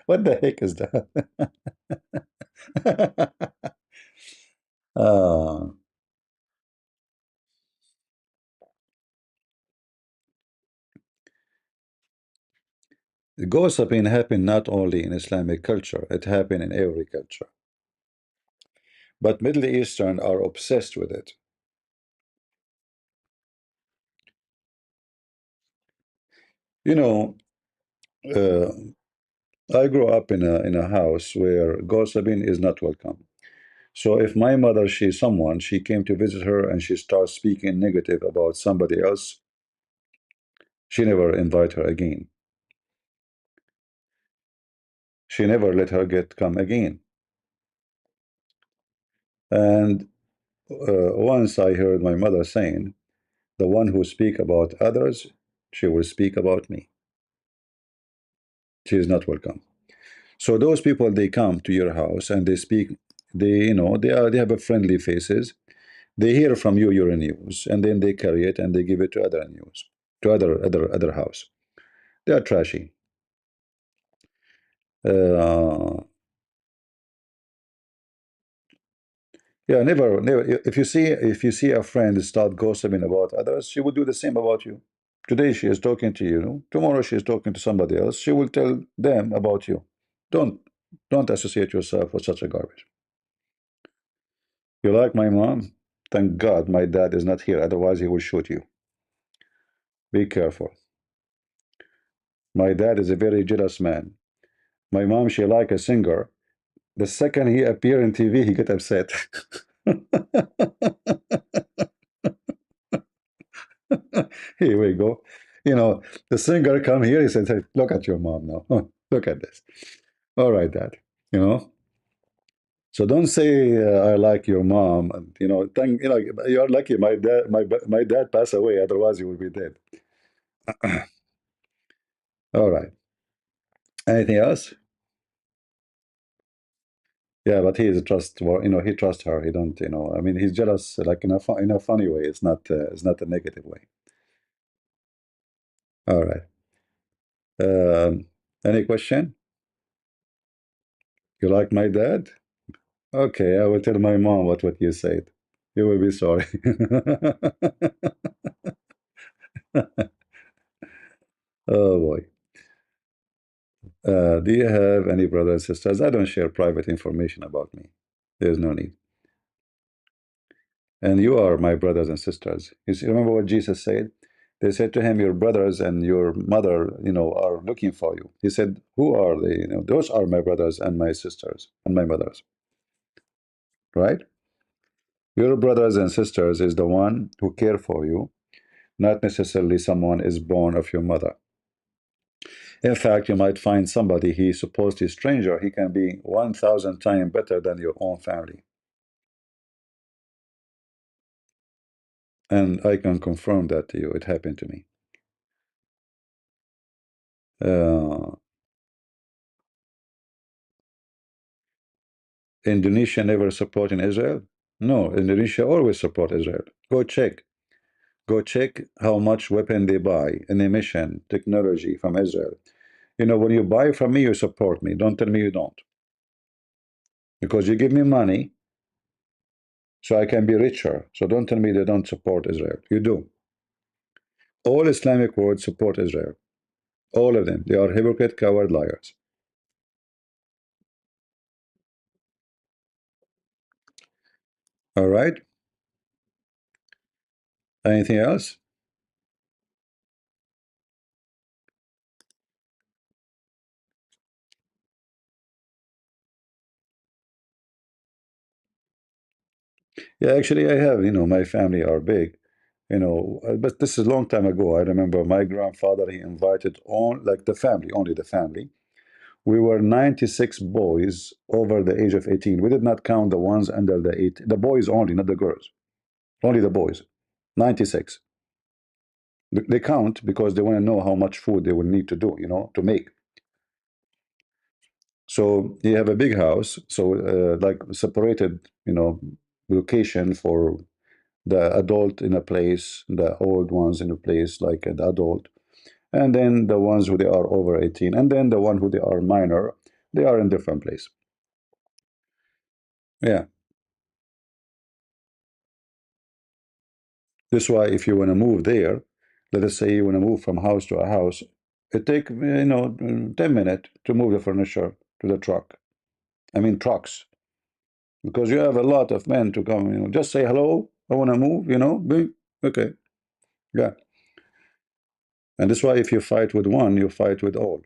What the heck is that? uh, Gossiping happened not only in Islamic culture, it happened in every culture. But Middle Eastern are obsessed with it. You know, uh, I grew up in a house where gossiping is not welcome. So if my mother, she's someone, she came to visit her and she starts speaking negative about somebody else, she never invite her again. She never let her get come again. And once I heard my mother saying, the one who speak about others, she will speak about me. She is not welcome. So those people, they come to your house and they speak, they have a friendly faces. They hear from you your news, and then they carry it and they give it to other news, to other house. They are trashy. Uh, yeah, never. If you see a friend start gossiping about others, she will do the same about you. Today she is talking to you. Tomorrow she is talking to somebody else. She will tell them about you. Don't don't associate yourself with such a garbage. You like my mom? Thank God my dad is not here, otherwise he will shoot you. Be careful. My dad is a very jealous man. My mom, she like a singer. The second he appear in TV, he get upset. Here we go. The singer come here, he says, "Hey, look at your mom now. Look at this." All right, dad. You know. So don't say I like your mom. And, you're lucky. My dad passed away. Otherwise, you would be dead. All right. Anything else? Yeah, but he is trust. Well, he trusts her. He don't. I mean, he's jealous, like in a funny way. It's not a negative way. All right. Any question? You like my dad? Okay, I will tell my mom what you said. You will be sorry. Oh boy. Do you have any brothers and sisters? I don't share private information about me. There's no need. And you are my brothers and sisters. You see, remember what Jesus said? They said to him, your brothers and your mother, are looking for you. He said, who are they? Those are my brothers and my sisters and my mothers, right? Your brothers and sisters is the one who care for you, not necessarily someone is born of your mother. In fact, you might find somebody he's supposed to be a stranger, he can be 1,000 times better than your own family. And I can confirm that to you. It happened to me. Uh, Indonesia never supporting Israel? No, Indonesia always support Israel. Go check. Go check how much weapon they buy, ammunition, technology from Israel. When you buy from me, you support me. Don't tell me you don't. Because you give me money, so I can be richer. So don't tell me they don't support Israel. You do. All Islamic world support Israel. All of them. They are hypocrite, coward, liars. All right? Anything else? Yeah, actually, I have. My family are big. But this is a long time ago. I remember my grandfather, he invited on, like the family, only the family. We were 96 boys over the age of 18. We did not count the ones under the 8, the boys only, not the girls. Only the boys. 96. They count because they want to know how much food they will need to do, to make. So you have a big house, so like separated, location for the adult in a place, the old ones in a place like an adult, and then the ones who they are over 18, and then the one who they are minor, they are in different place. Yeah, that's why if you want to move there, let us say you want to move from house to a house, it take 10 minutes to move the furniture to the truck. I mean trucks, because you have a lot of men to come. Just say hello. I want to move. Bing. Okay. Yeah, and that's why if you fight with one, you fight with all.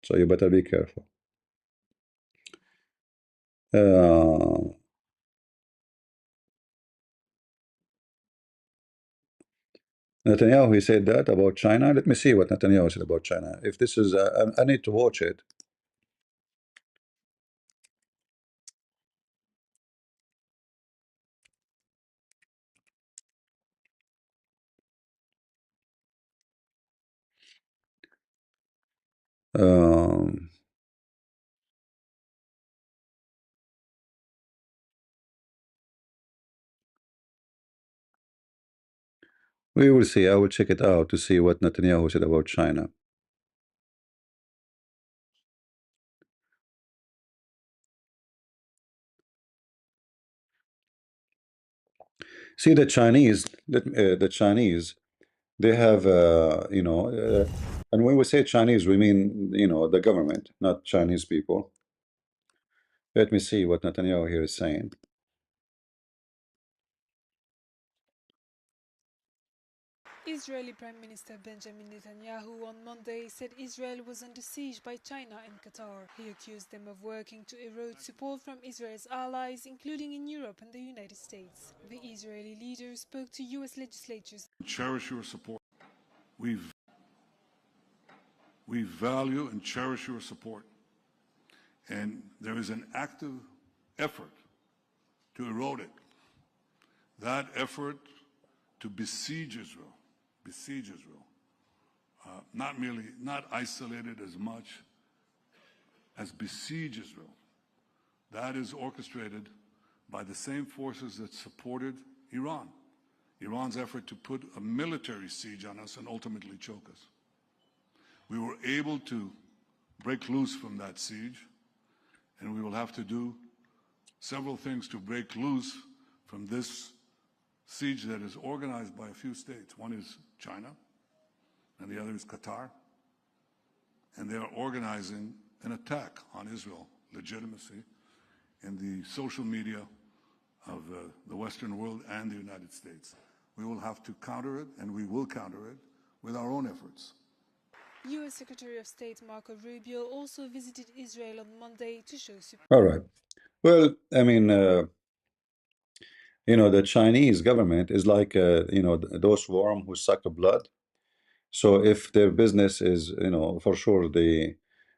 So you better be careful. Uh, Netanyahu, he said that about China. Let me see what Netanyahu said about China. If this is, I need to watch it. Um, we will see. I will check it out to see what Netanyahu said about China. See, the Chinese, they have, and when we say Chinese, we mean, the government, not Chinese people. Let me see what Netanyahu here is saying. Israeli Prime Minister Benjamin Netanyahu on Monday said Israel was under siege by China and Qatar. He accused them of working to erode support from Israel's allies, including in Europe and the United States. The Israeli leader spoke to US legislatures. Cherish your support. We value and cherish your support. And there is an active effort to erode it. That effort to besiege Israel, not isolated as much as besiege Israel. That is orchestrated by the same forces that supported Iran. Iran's effort to put a military siege on us and ultimately choke us. We were able to break loose from that siege, and we will have to do several things to break loose from this siege that is organized by a few states. One is China, and the other is Qatar. And they are organizing an attack on Israel, legitimacy, in the social media of the Western world and the United States. We will have to counter it, and we will counter it with our own efforts. US Secretary of State Marco Rubio also visited Israel on Monday to show support. All right. Well, I mean, the Chinese government is like, those worms who suck blood. So if their business is, for sure they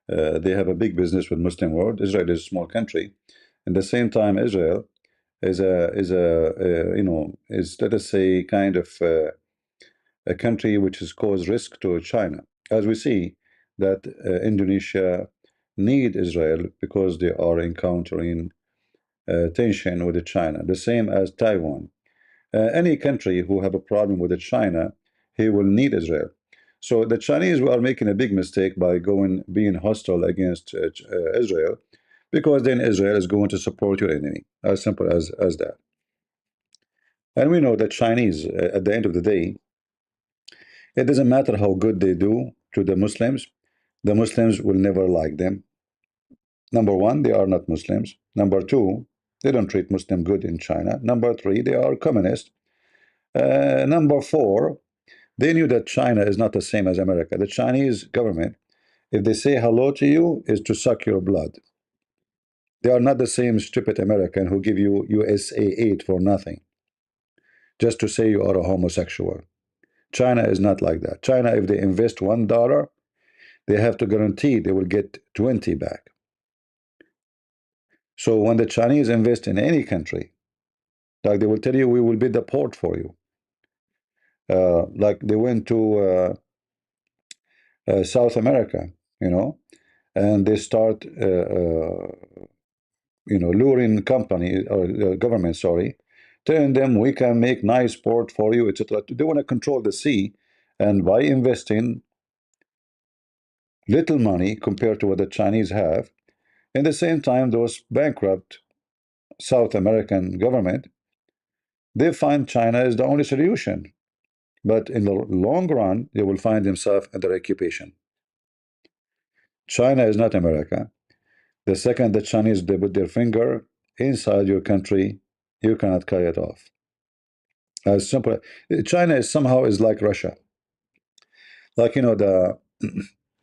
have a big business with Muslim world. Israel is a small country. At the same time, Israel is let us say kind of a country which has caused risk to China. As we see that Indonesia need Israel because they are encountering tension with China, the same as Taiwan. Any country who have a problem with China, he will need Israel. So the Chinese are making a big mistake by being hostile against Israel, because then Israel is going to support your enemy. As simple as that. And we know that Chinese, at the end of the day, it doesn't matter how good they do to the Muslims will never like them. Number one, they are not Muslims. Number two, they don't treat Muslim good in China. Number three, they are communist. Number four, they knew that China is not the same as America. The Chinese government, if they say hello to you, is to suck your blood. They are not the same stupid American who give you USA aid for nothing, just to say you are a homosexual. China is not like that. China, if they invest $1, they have to guarantee they will get 20 back. So when the Chinese invest in any country, like they will tell you, we will build a port for you. Like they went to South America, and they start, luring company or government, sorry, telling them we can make nice port for you, etc. They want to control the sea, and by investing little money compared to what the Chinese have, in the same time, those bankrupt South American government, they find China is the only solution. But in the long run, they will find themselves under occupation. China is not America. The second the Chinese they put their finger inside your country, you cannot cut it off. As simple. China is somehow is like Russia. Like the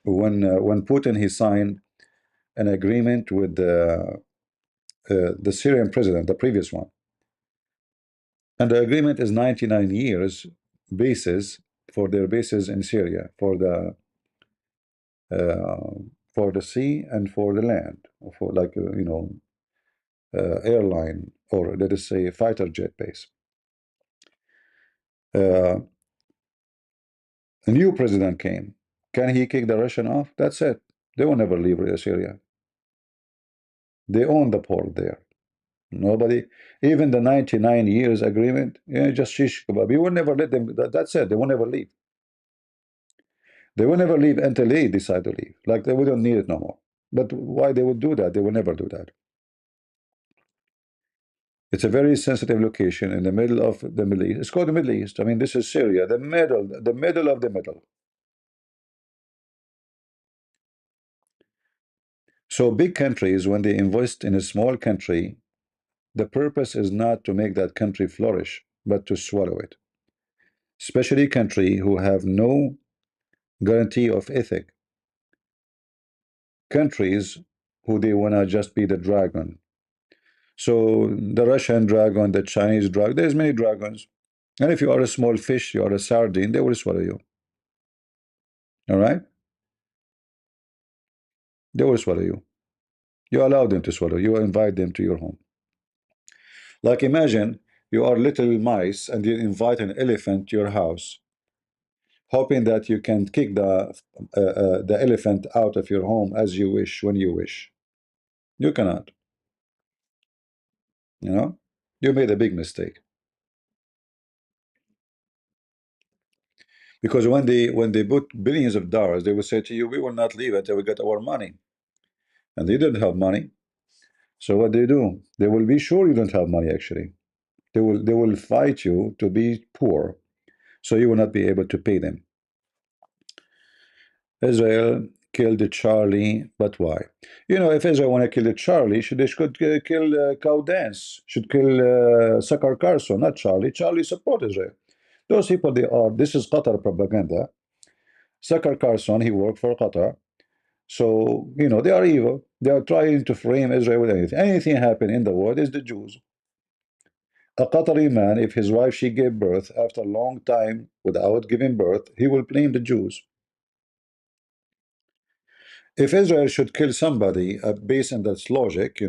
when Putin he signed an agreement with the Syrian president, the previous one, and the agreement is 99 years bases for their bases in Syria for the sea and for the land, for like airline, or let us say fighter jet base. A new president came. Can he kick the Russian off? That's it. They will never leave Syria. They own the port there. Nobody, even the 99 years agreement, just shish kebab. You will never let them, that's it. They will never leave. They will never leave until they decide to leave. Like they wouldn't need it no more. But why they would do that? They will never do that. It's a very sensitive location in the middle of the Middle East. It's called the Middle East. I mean, this is Syria, the middle of the middle. So big countries, when they invest in a small country, the purpose is not to make that country flourish, but to swallow it. especially country who have no guarantee of ethic, countries who they want to just be the dragon. So the Russian dragon, the Chinese dragon, there's many dragons. And if you are a small fish, you are a sardine, they will swallow you. All right? They will swallow you. You allow them to swallow. You invite them to your home. Like imagine you are little mice and you invite an elephant to your house, hoping that you can kick the elephant out of your home as you wish, when you wish. You cannot. You know, you made a big mistake. Because when they put billions of dollars, they will say to you, "We will not leave until we get our money," and they didn't have money. So what they do? They will be sure you don't have money. Actually, they will fight you to be poor, so you will not be able to pay them. Israel killed Charlie, but why? If Israel want to kill Charlie, they should kill Cow Dance, should kill Sakar Carson, not Charlie. Charlie support Israel. Those people, this is Qatar propaganda. Sakar Carson, he worked for Qatar. So, they are evil. They are trying to frame Israel with anything. Anything happen in the world is the Jews. A Qatari man, if his wife, she gave birth after a long time without giving birth, he will blame the Jews. If Israel should kill somebody based on that logic,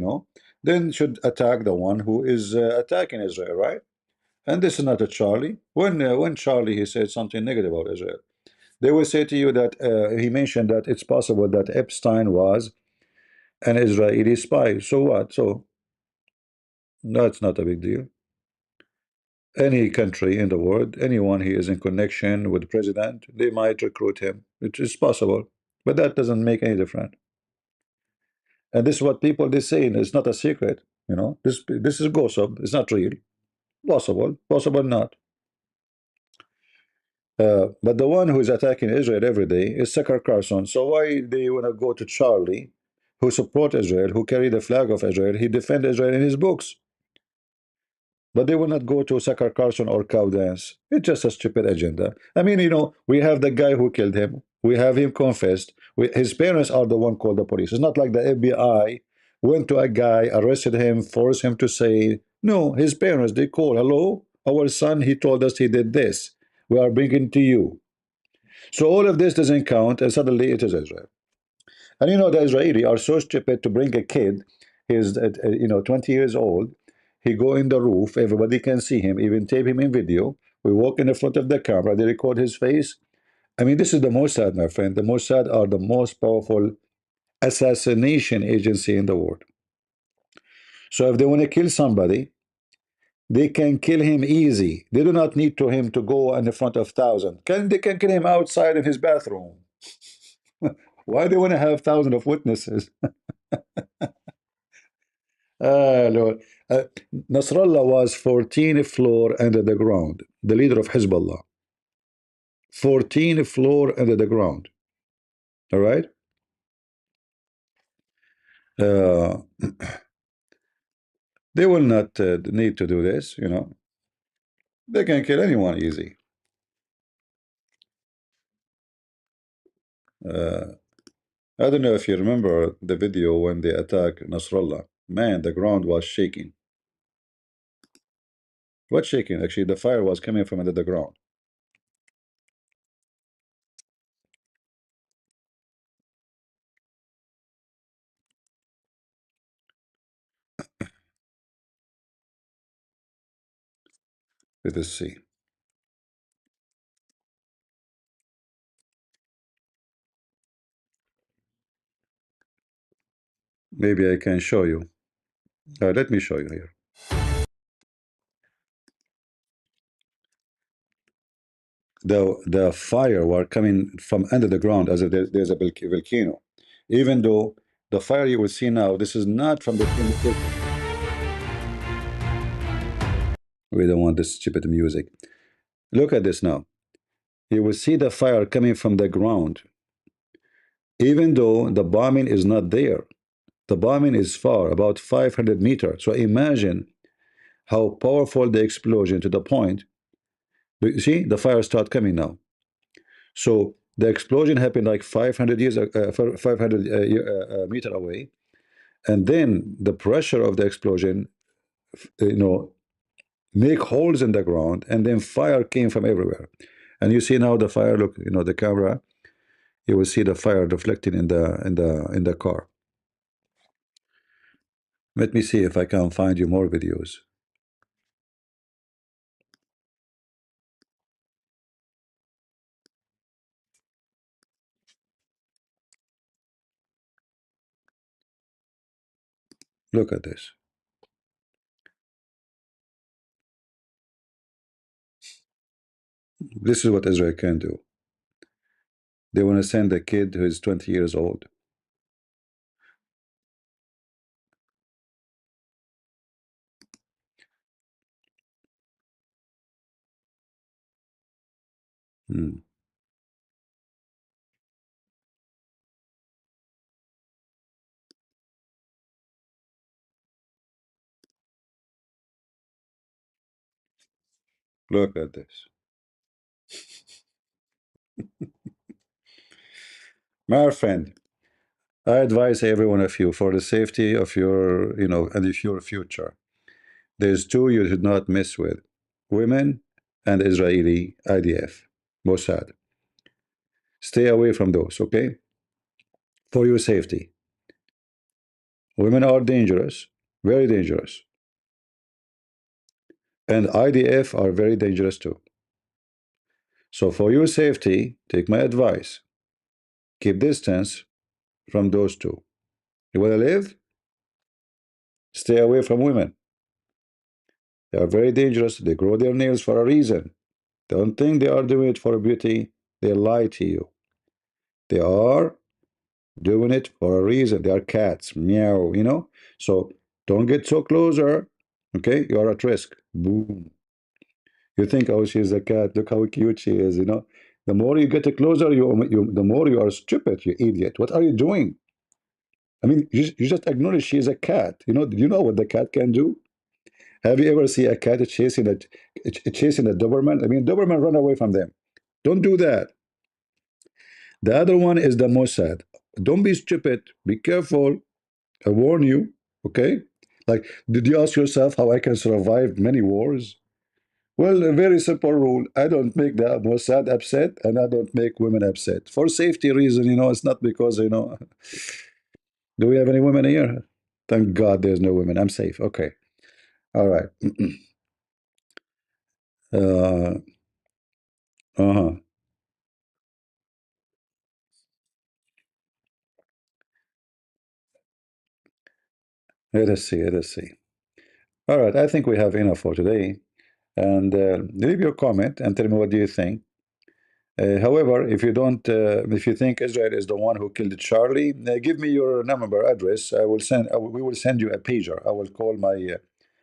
then should attack the one who is attacking Israel, right? And this is not a Charlie. When Charlie, he said something negative about Israel, they will say to you that he mentioned that it's possible that Epstein was an Israeli spy. So what? So that's not a big deal. Any country in the world, anyone he is in connection with the president, they might recruit him. It is possible, but that doesn't make any difference. And this is what people they say. It's not a secret. This is gossip. It's not real. Possible not. But the one who is attacking Israel every day is Sakar Carson. So why do you want to go to Charlie, who support Israel, who carry the flag of Israel? He defend Israel in his books. But they will not go to Sakar Carson or Cow Dance. It's just a stupid agenda. I mean, we have the guy who killed him. We have him confessed. His parents are the one called the police. It's not like the FBI went to a guy, arrested him, forced him to say, no, his parents, they call, hello, our son, he told us he did this. We are bringing to you. So all of this doesn't count, and suddenly it is Israel. And the Israeli are so stupid to bring a kid, he's 20 years old, he go in the roof, everybody can see him, even tape him in video. We walk in the front of the camera, they record his face. I mean, this is the Mossad, my friend. The Mossad are the most powerful assassination agency in the world. So if they want to kill somebody, they can kill him easy. They do not need him to go in the front of thousands. They can kill him outside in his bathroom. Why do they want to have thousands of witnesses? Lord. Nasrallah was 14th floor under the ground, the leader of Hezbollah. 14th floor under the ground. All right? They will not need to do this, They can kill anyone easy. I don't know if you remember the video when they attacked Nasrallah. Man, the ground was shaking. What shaking? Actually, the fire was coming from under the ground. Let us see. Maybe I can show you. Let me show you here. The fire were coming from under the ground as if there's a volcano. Even though the fire you will see now, this is not from the. We don't want this stupid music. Look at this now. You will see the fire coming from the ground. Even though the bombing is not there, the bombing is far, about 500 meters. So imagine how powerful the explosion to the point You see, the fire start coming now. So the explosion happened like 500 years, 500 meter away, and then the pressure of the explosion, make holes in the ground, and then fire came from everywhere. And you see now the fire. Look, the camera. You will see the fire reflecting in the car. Let me see if I can find you more videos. Look at this. This is what Israel can do. They want to send a kid who is 20 years old. Hmm. Look at this. My friend, I advise every one of you for the safety of your, and of your future. There's two you should not mess with: women and Israeli IDF, Mossad. Stay away from those, okay? For your safety. Women are dangerous, very dangerous. And IDF are very dangerous too. So for your safety, take my advice. Keep distance from those two. You want to live? Stay away from women. They are very dangerous. They grow their nails for a reason. Don't think they are doing it for beauty. They lie to you. They are doing it for a reason. They are cats. Meow. So don't get so closer. Okay? You are at risk. Boom. You think, oh, she's a cat. Look how cute she is. The more you get closer, the more you are stupid, you idiot. What are you doing? I mean, you just acknowledge she is a cat. Do you know what the cat can do? Have you ever seen a cat chasing a Doberman? I mean, Doberman run away from them. Don't do that. The other one is the Mossad. Don't be stupid. Be careful. I warn you. Okay? Like, did you ask yourself how I can survive many wars? Well, a very simple rule. I don't make the Mossad upset, and I don't make women upset. For safety reason, it's not because, do we have any women here? Thank God there's no women. I'm safe. Okay. All right. uh, uh-huh. Let us see. Let us see. All right. I think we have enough for today. And leave your comment and tell me what do you think. However, if you think Israel is the one who killed Charlie, give me your number, address. We will send you a pager. I will call my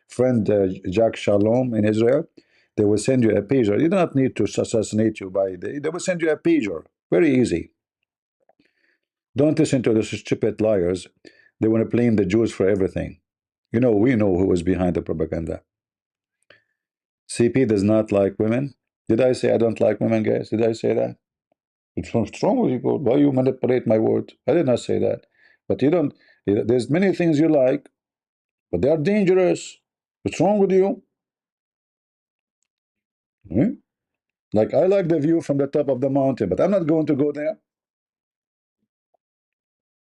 friend Jack Shalom in Israel. They will send you a pager. You do not need to assassinate you they will send you a pager. Very easy. Don't listen to those stupid liars. They want to blame the Jews for everything. We know who was behind the propaganda. CP does not like women. Did I say I don't like women, guys? Did I say that? What's wrong with you? Why you manipulate my words? I did not say that. But you don't. There's many things you like, but they are dangerous. What's wrong with you? Hmm? Like, I like the view from the top of the mountain, but I'm not going to go there.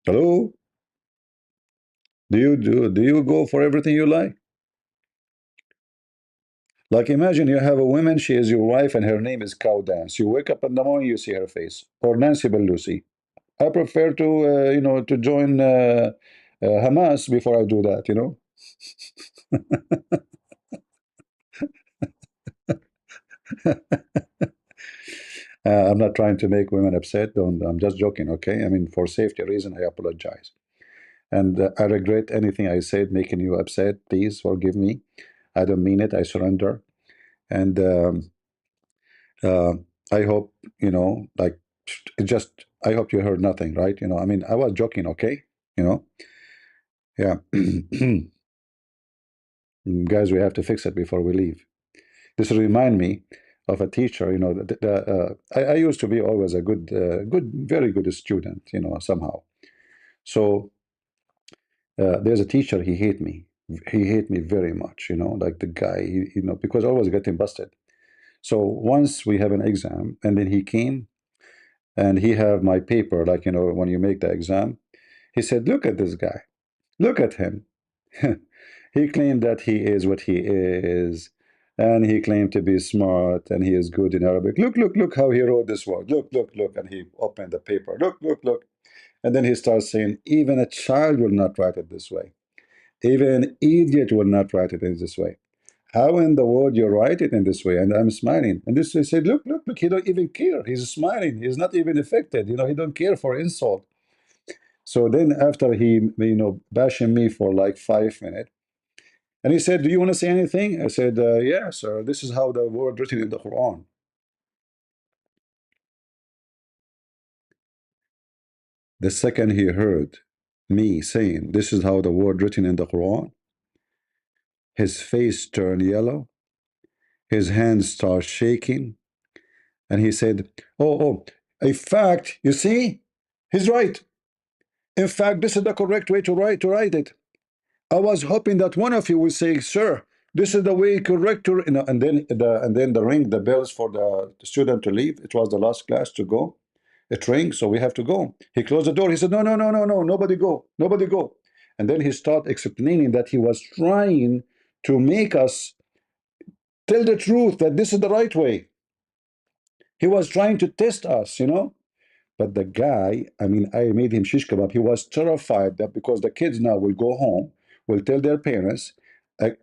Hello? Do you go for everything you like? Like, imagine you have a woman, she is your wife, and her name is Cow Dance. You wake up in the morning, you see her face. Or Nancy Pelosi. I prefer to join Hamas before I do that. I'm not trying to make women upset. Don't, I'm just joking, okay? I mean, for safety reason, I apologize. And I regret anything I said making you upset. Please forgive me. I don't mean it. I surrender. And uh, I hope, like, I hope you heard nothing, right? I mean, I was joking, okay? Yeah. Guys, we have to fix it before we leave. This will remind me, of a teacher. You know, I used to be always a very good student. You know, somehow. So there's a teacher. He hate me. He hate me very much. You know, like the guy. You know, because I was getting busted. So once we have an exam, and then he came and he have my paper. Like, you know, when you make the exam, he said, "Look at this guy. Look at him." He claimed that he is what he is, and he claimed to be smart, and he is good in Arabic. Look how he wrote this word. Look. And he opened the paper. Look. And then he starts saying, even a child will not write it this way. Even an idiot will not write it in this way. How in the world you write it in this way? And I'm smiling. And this he said, look, he don't even care. He's smiling. He's not even affected. You know, he don't care for insult. So then after he, you know, bashing me for like 5 minutes, and he said, "Do you want to say anything?" I said, "Yeah, sir. This is how the word written in the Quran." The second he heard me saying, "This is how the word written in the Quran," his face turned yellow, his hands start shaking, and he said, "Oh, in fact, you see, he's right. In fact, this is the correct way to write it. I was hoping that one of you would say, 'Sir, this is the way correct to,' you know." And then the ring the bells for the student to leave. It was the last class to go. It rings, so we have to go. He closed the door. He said, No, nobody go. And then he started explaining that he was trying to make us tell the truth, that this is the right way. He was trying to test us, you know. But the guy, I mean, I made him shish kebab. He was terrified that because the kids now will go home, will tell their parents.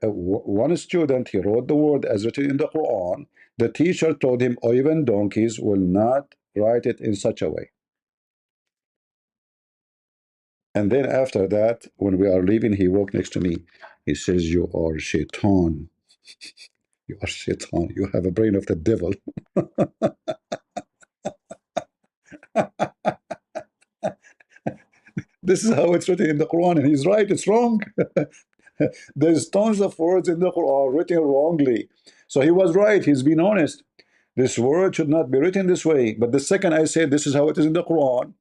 One student, he wrote the word as written in the Quran. The teacher told him, "Oh, even donkeys will not write it in such a way." And then after that, when we are leaving, he walked next to me. He says, "You are shaitan. You are shaitan. You have a brain of the devil." This is how it's written in the Quran. And he's right, it's wrong. There's tons of words in the Quran written wrongly. So he was right. He's been honest. This word should not be written this way. But the second I said, "This is how it is in the Quran,"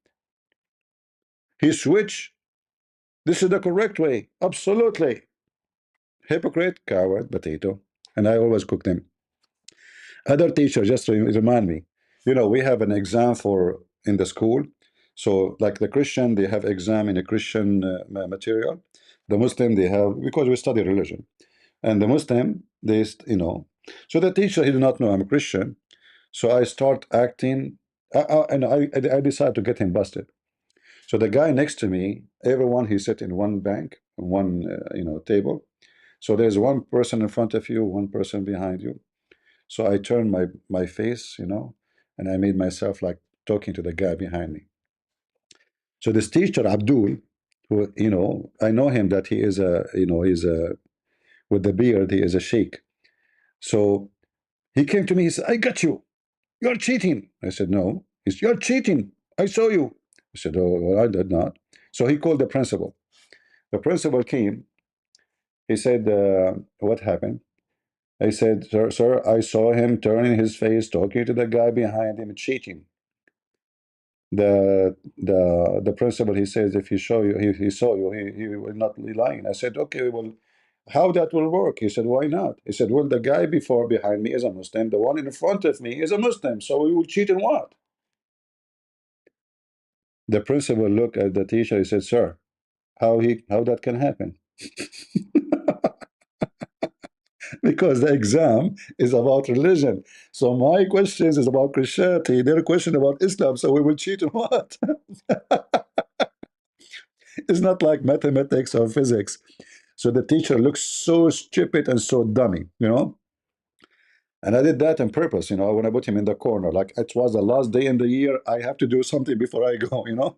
he switched. "This is the correct way." Absolutely. Hypocrite, coward, potato. And I always cook them. Other teacher just remind me, you know, we have an exam for in the school. So like the Christian, they have exam in a Christian material. The Muslim, they have, because we study religion. And the Muslim, they, you know, so the teacher, he did not know I'm a Christian. So I start acting, and I decide to get him busted. So the guy next to me, everyone, he sit in one bank, one, you know, table. So there's one person in front of you, one person behind you. So I turned my face, you know, and I made myself like talking to the guy behind me. So this teacher, Abdul, who, you know, I know him that he is a, you know, he's a, with the beard, he is a sheikh. So he came to me, he said, "I got you. You're cheating." I said, "No." He said, "You're cheating. I saw you." I said, "Oh, well, I did not." So he called the principal. The principal came. He said, "What happened?" I said, sir, I saw him turning his face, talking to the guy behind him, cheating." The principal, he says, "If he show you, he saw you, he will not be lying." I said, "Okay, well, how that will work?" He said, "Why not?" He said, "Well, the guy behind me is a Muslim, the one in front of me is a Muslim, so we will cheat in what?" The principal looked at the teacher. He said, "Sir, how that can happen?" Because the exam is about religion. So my questions is about Christianity. Their question about Islam. So we will cheat in what? It's not like mathematics or physics. So the teacher looks so stupid and so dummy, you know. And I did that on purpose, you know, when I put him in the corner. Like it was the last day in the year. I have to do something before I go, you know.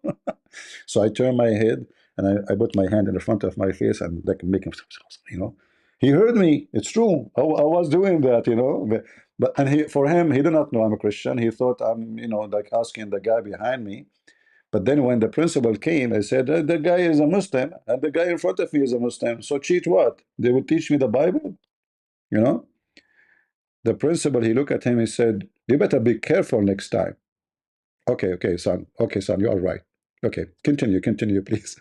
So I turned my head and I put my hand in the front of my face and like make him, you know. He heard me. It's true. I was doing that, you know. But and for him, he did not know I'm a Christian. He thought I'm, you know, like asking the guy behind me. But then when the principal came, I said, the guy is a Muslim, and the guy in front of me is a Muslim. So cheat what? They would teach me the Bible, you know? The principal, he looked at him, he said, you better be careful next time. Okay, son. Okay, son, you are right. Okay, continue, please.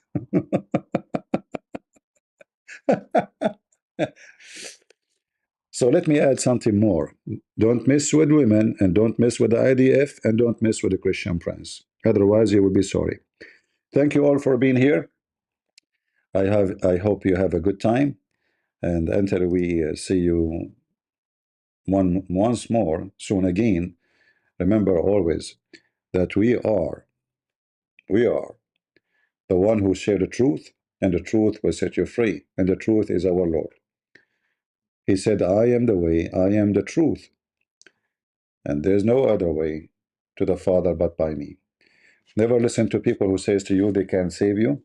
So let me add something more. Don't mess with women, and don't mess with the IDF, and don't mess with the Christian Prince. Otherwise, you will be sorry. Thank you all for being here. I hope you have a good time. And until we see you once more soon again, remember always that we are the one who share the truth, and the truth will set you free. And the truth is our Lord. He said, I am the way, I am the truth, and there's no other way to the Father but by me. Never listen to people who says to you they can save you.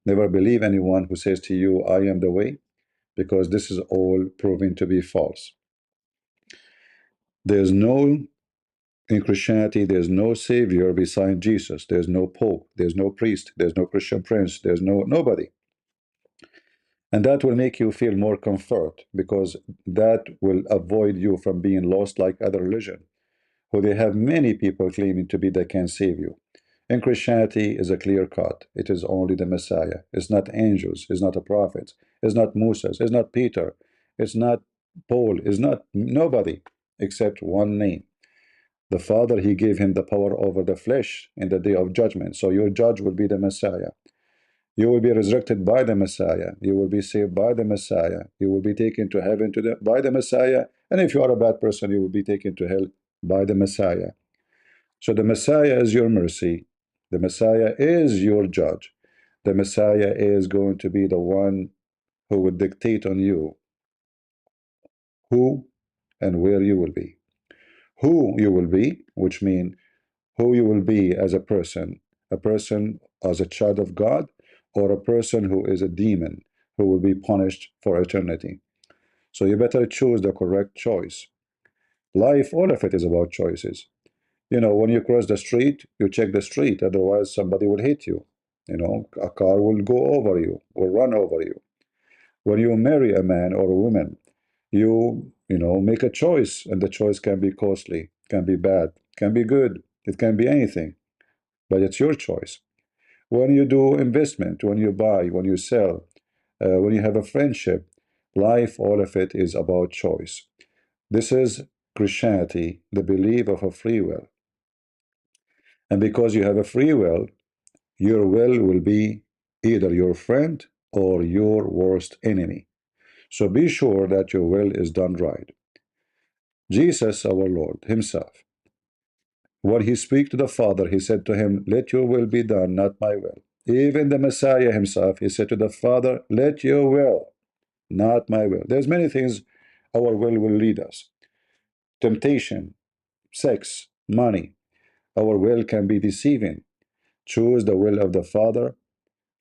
Never believe anyone who says to you, I am the way, because this is all proven to be false. There's no, in Christianity, there's no savior beside Jesus. There's no pope, there's no priest, there's no Christian prince, there's nobody. And that will make you feel more comfort, because that will avoid you from being lost like other religion, who they have many people claiming to be that can save you. In Christianity is a clear cut. It is only the Messiah. It's not angels. It's not a prophet. It's not Moses. It's not Peter. It's not Paul. It's not nobody except one name. The Father, he gave him the power over the flesh in the day of judgment. So your judge will be the Messiah. You will be resurrected by the Messiah. You will be saved by the Messiah. You will be taken to heaven by the Messiah. And if you are a bad person, you will be taken to hell by the Messiah. So the Messiah is your mercy. The Messiah is your judge. The Messiah is going to be the one who will dictate on you who and where you will be. Who you will be, which means who you will be as a person as a child of God, or a person who is a demon who will be punished for eternity. So you better choose the correct choice. Life, all of it is about choices. You know, when you cross the street, you check the street, otherwise somebody will hit you. You know, a car will go over you, will run over you. When you marry a man or a woman, you make a choice, and the choice can be costly, can be bad, can be good, it can be anything, but it's your choice. When you do investment, when you buy, when you sell, when you have a friendship, life, all of it is about choice. This is Christianity, the belief of a free will. And because you have a free will, your will be either your friend or your worst enemy. So be sure that your will is done right. Jesus, our Lord himself, when he spoke to the Father, he said to him, let your will be done, not my will. Even the Messiah himself, he said to the Father, let your will, not my will. There's many things our will lead us. Temptation, sex, money. Our will can be deceiving. Choose the will of the Father,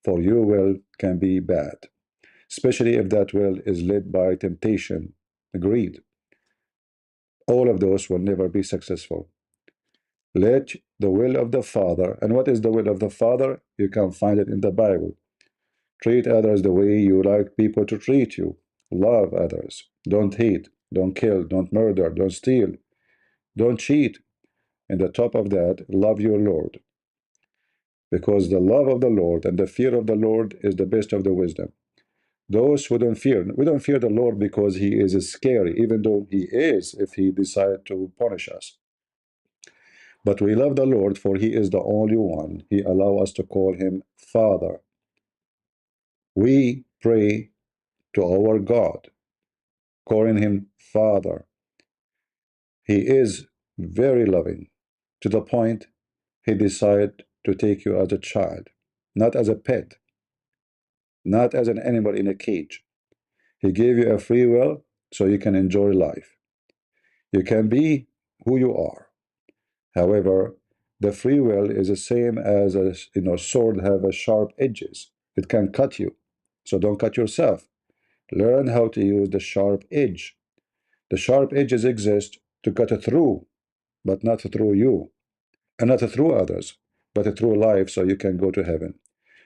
for your will can be bad, especially if that will is led by temptation, greed. All of those will never be successful. Let the will of the Father, and what is the will of the Father? You can find it in the Bible. Treat others the way you like people to treat you. Love others. Don't hate. Don't kill. Don't murder. Don't steal. Don't cheat. And the top of that, love your Lord. Because the love of the Lord and the fear of the Lord is the best of the wisdom. Those who don't fear, we don't fear the Lord because he is scary, even though he is, if he decide to punish us. But we love the Lord, for he is the only one. He allow us to call him Father. We pray to our God, calling him Father. He is very loving, to the point he decided to take you as a child, not as a pet, not as an animal in a cage. He gave you a free will so you can enjoy life. You can be who you are. However, the free will is the same as a sword have a sharp edges. It can cut you. So don't cut yourself. Learn how to use the sharp edge. The sharp edges exist to cut through, but not through you, and not through others, but through life so you can go to heaven.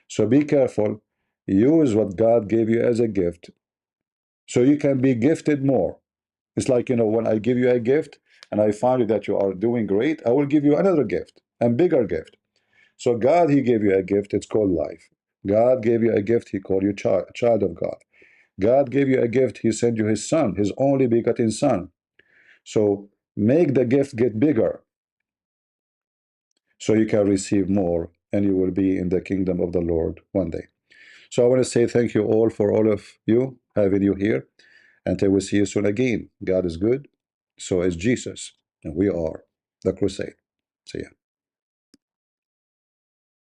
So be careful. Use what God gave you as a gift so you can be gifted more. It's like, you know, when I give you a gift and I find that you are doing great, I will give you another gift and bigger gift. So God, he gave you a gift, it's called life. God gave you a gift, he called you child of God. God gave you a gift, he sent you his son, his only begotten son. So make the gift get bigger so you can receive more and you will be in the kingdom of the Lord one day. So I want to say thank you all for all of you, having you here. Until we see you soon again. God is good, so is Jesus, and we are the crusade. See ya.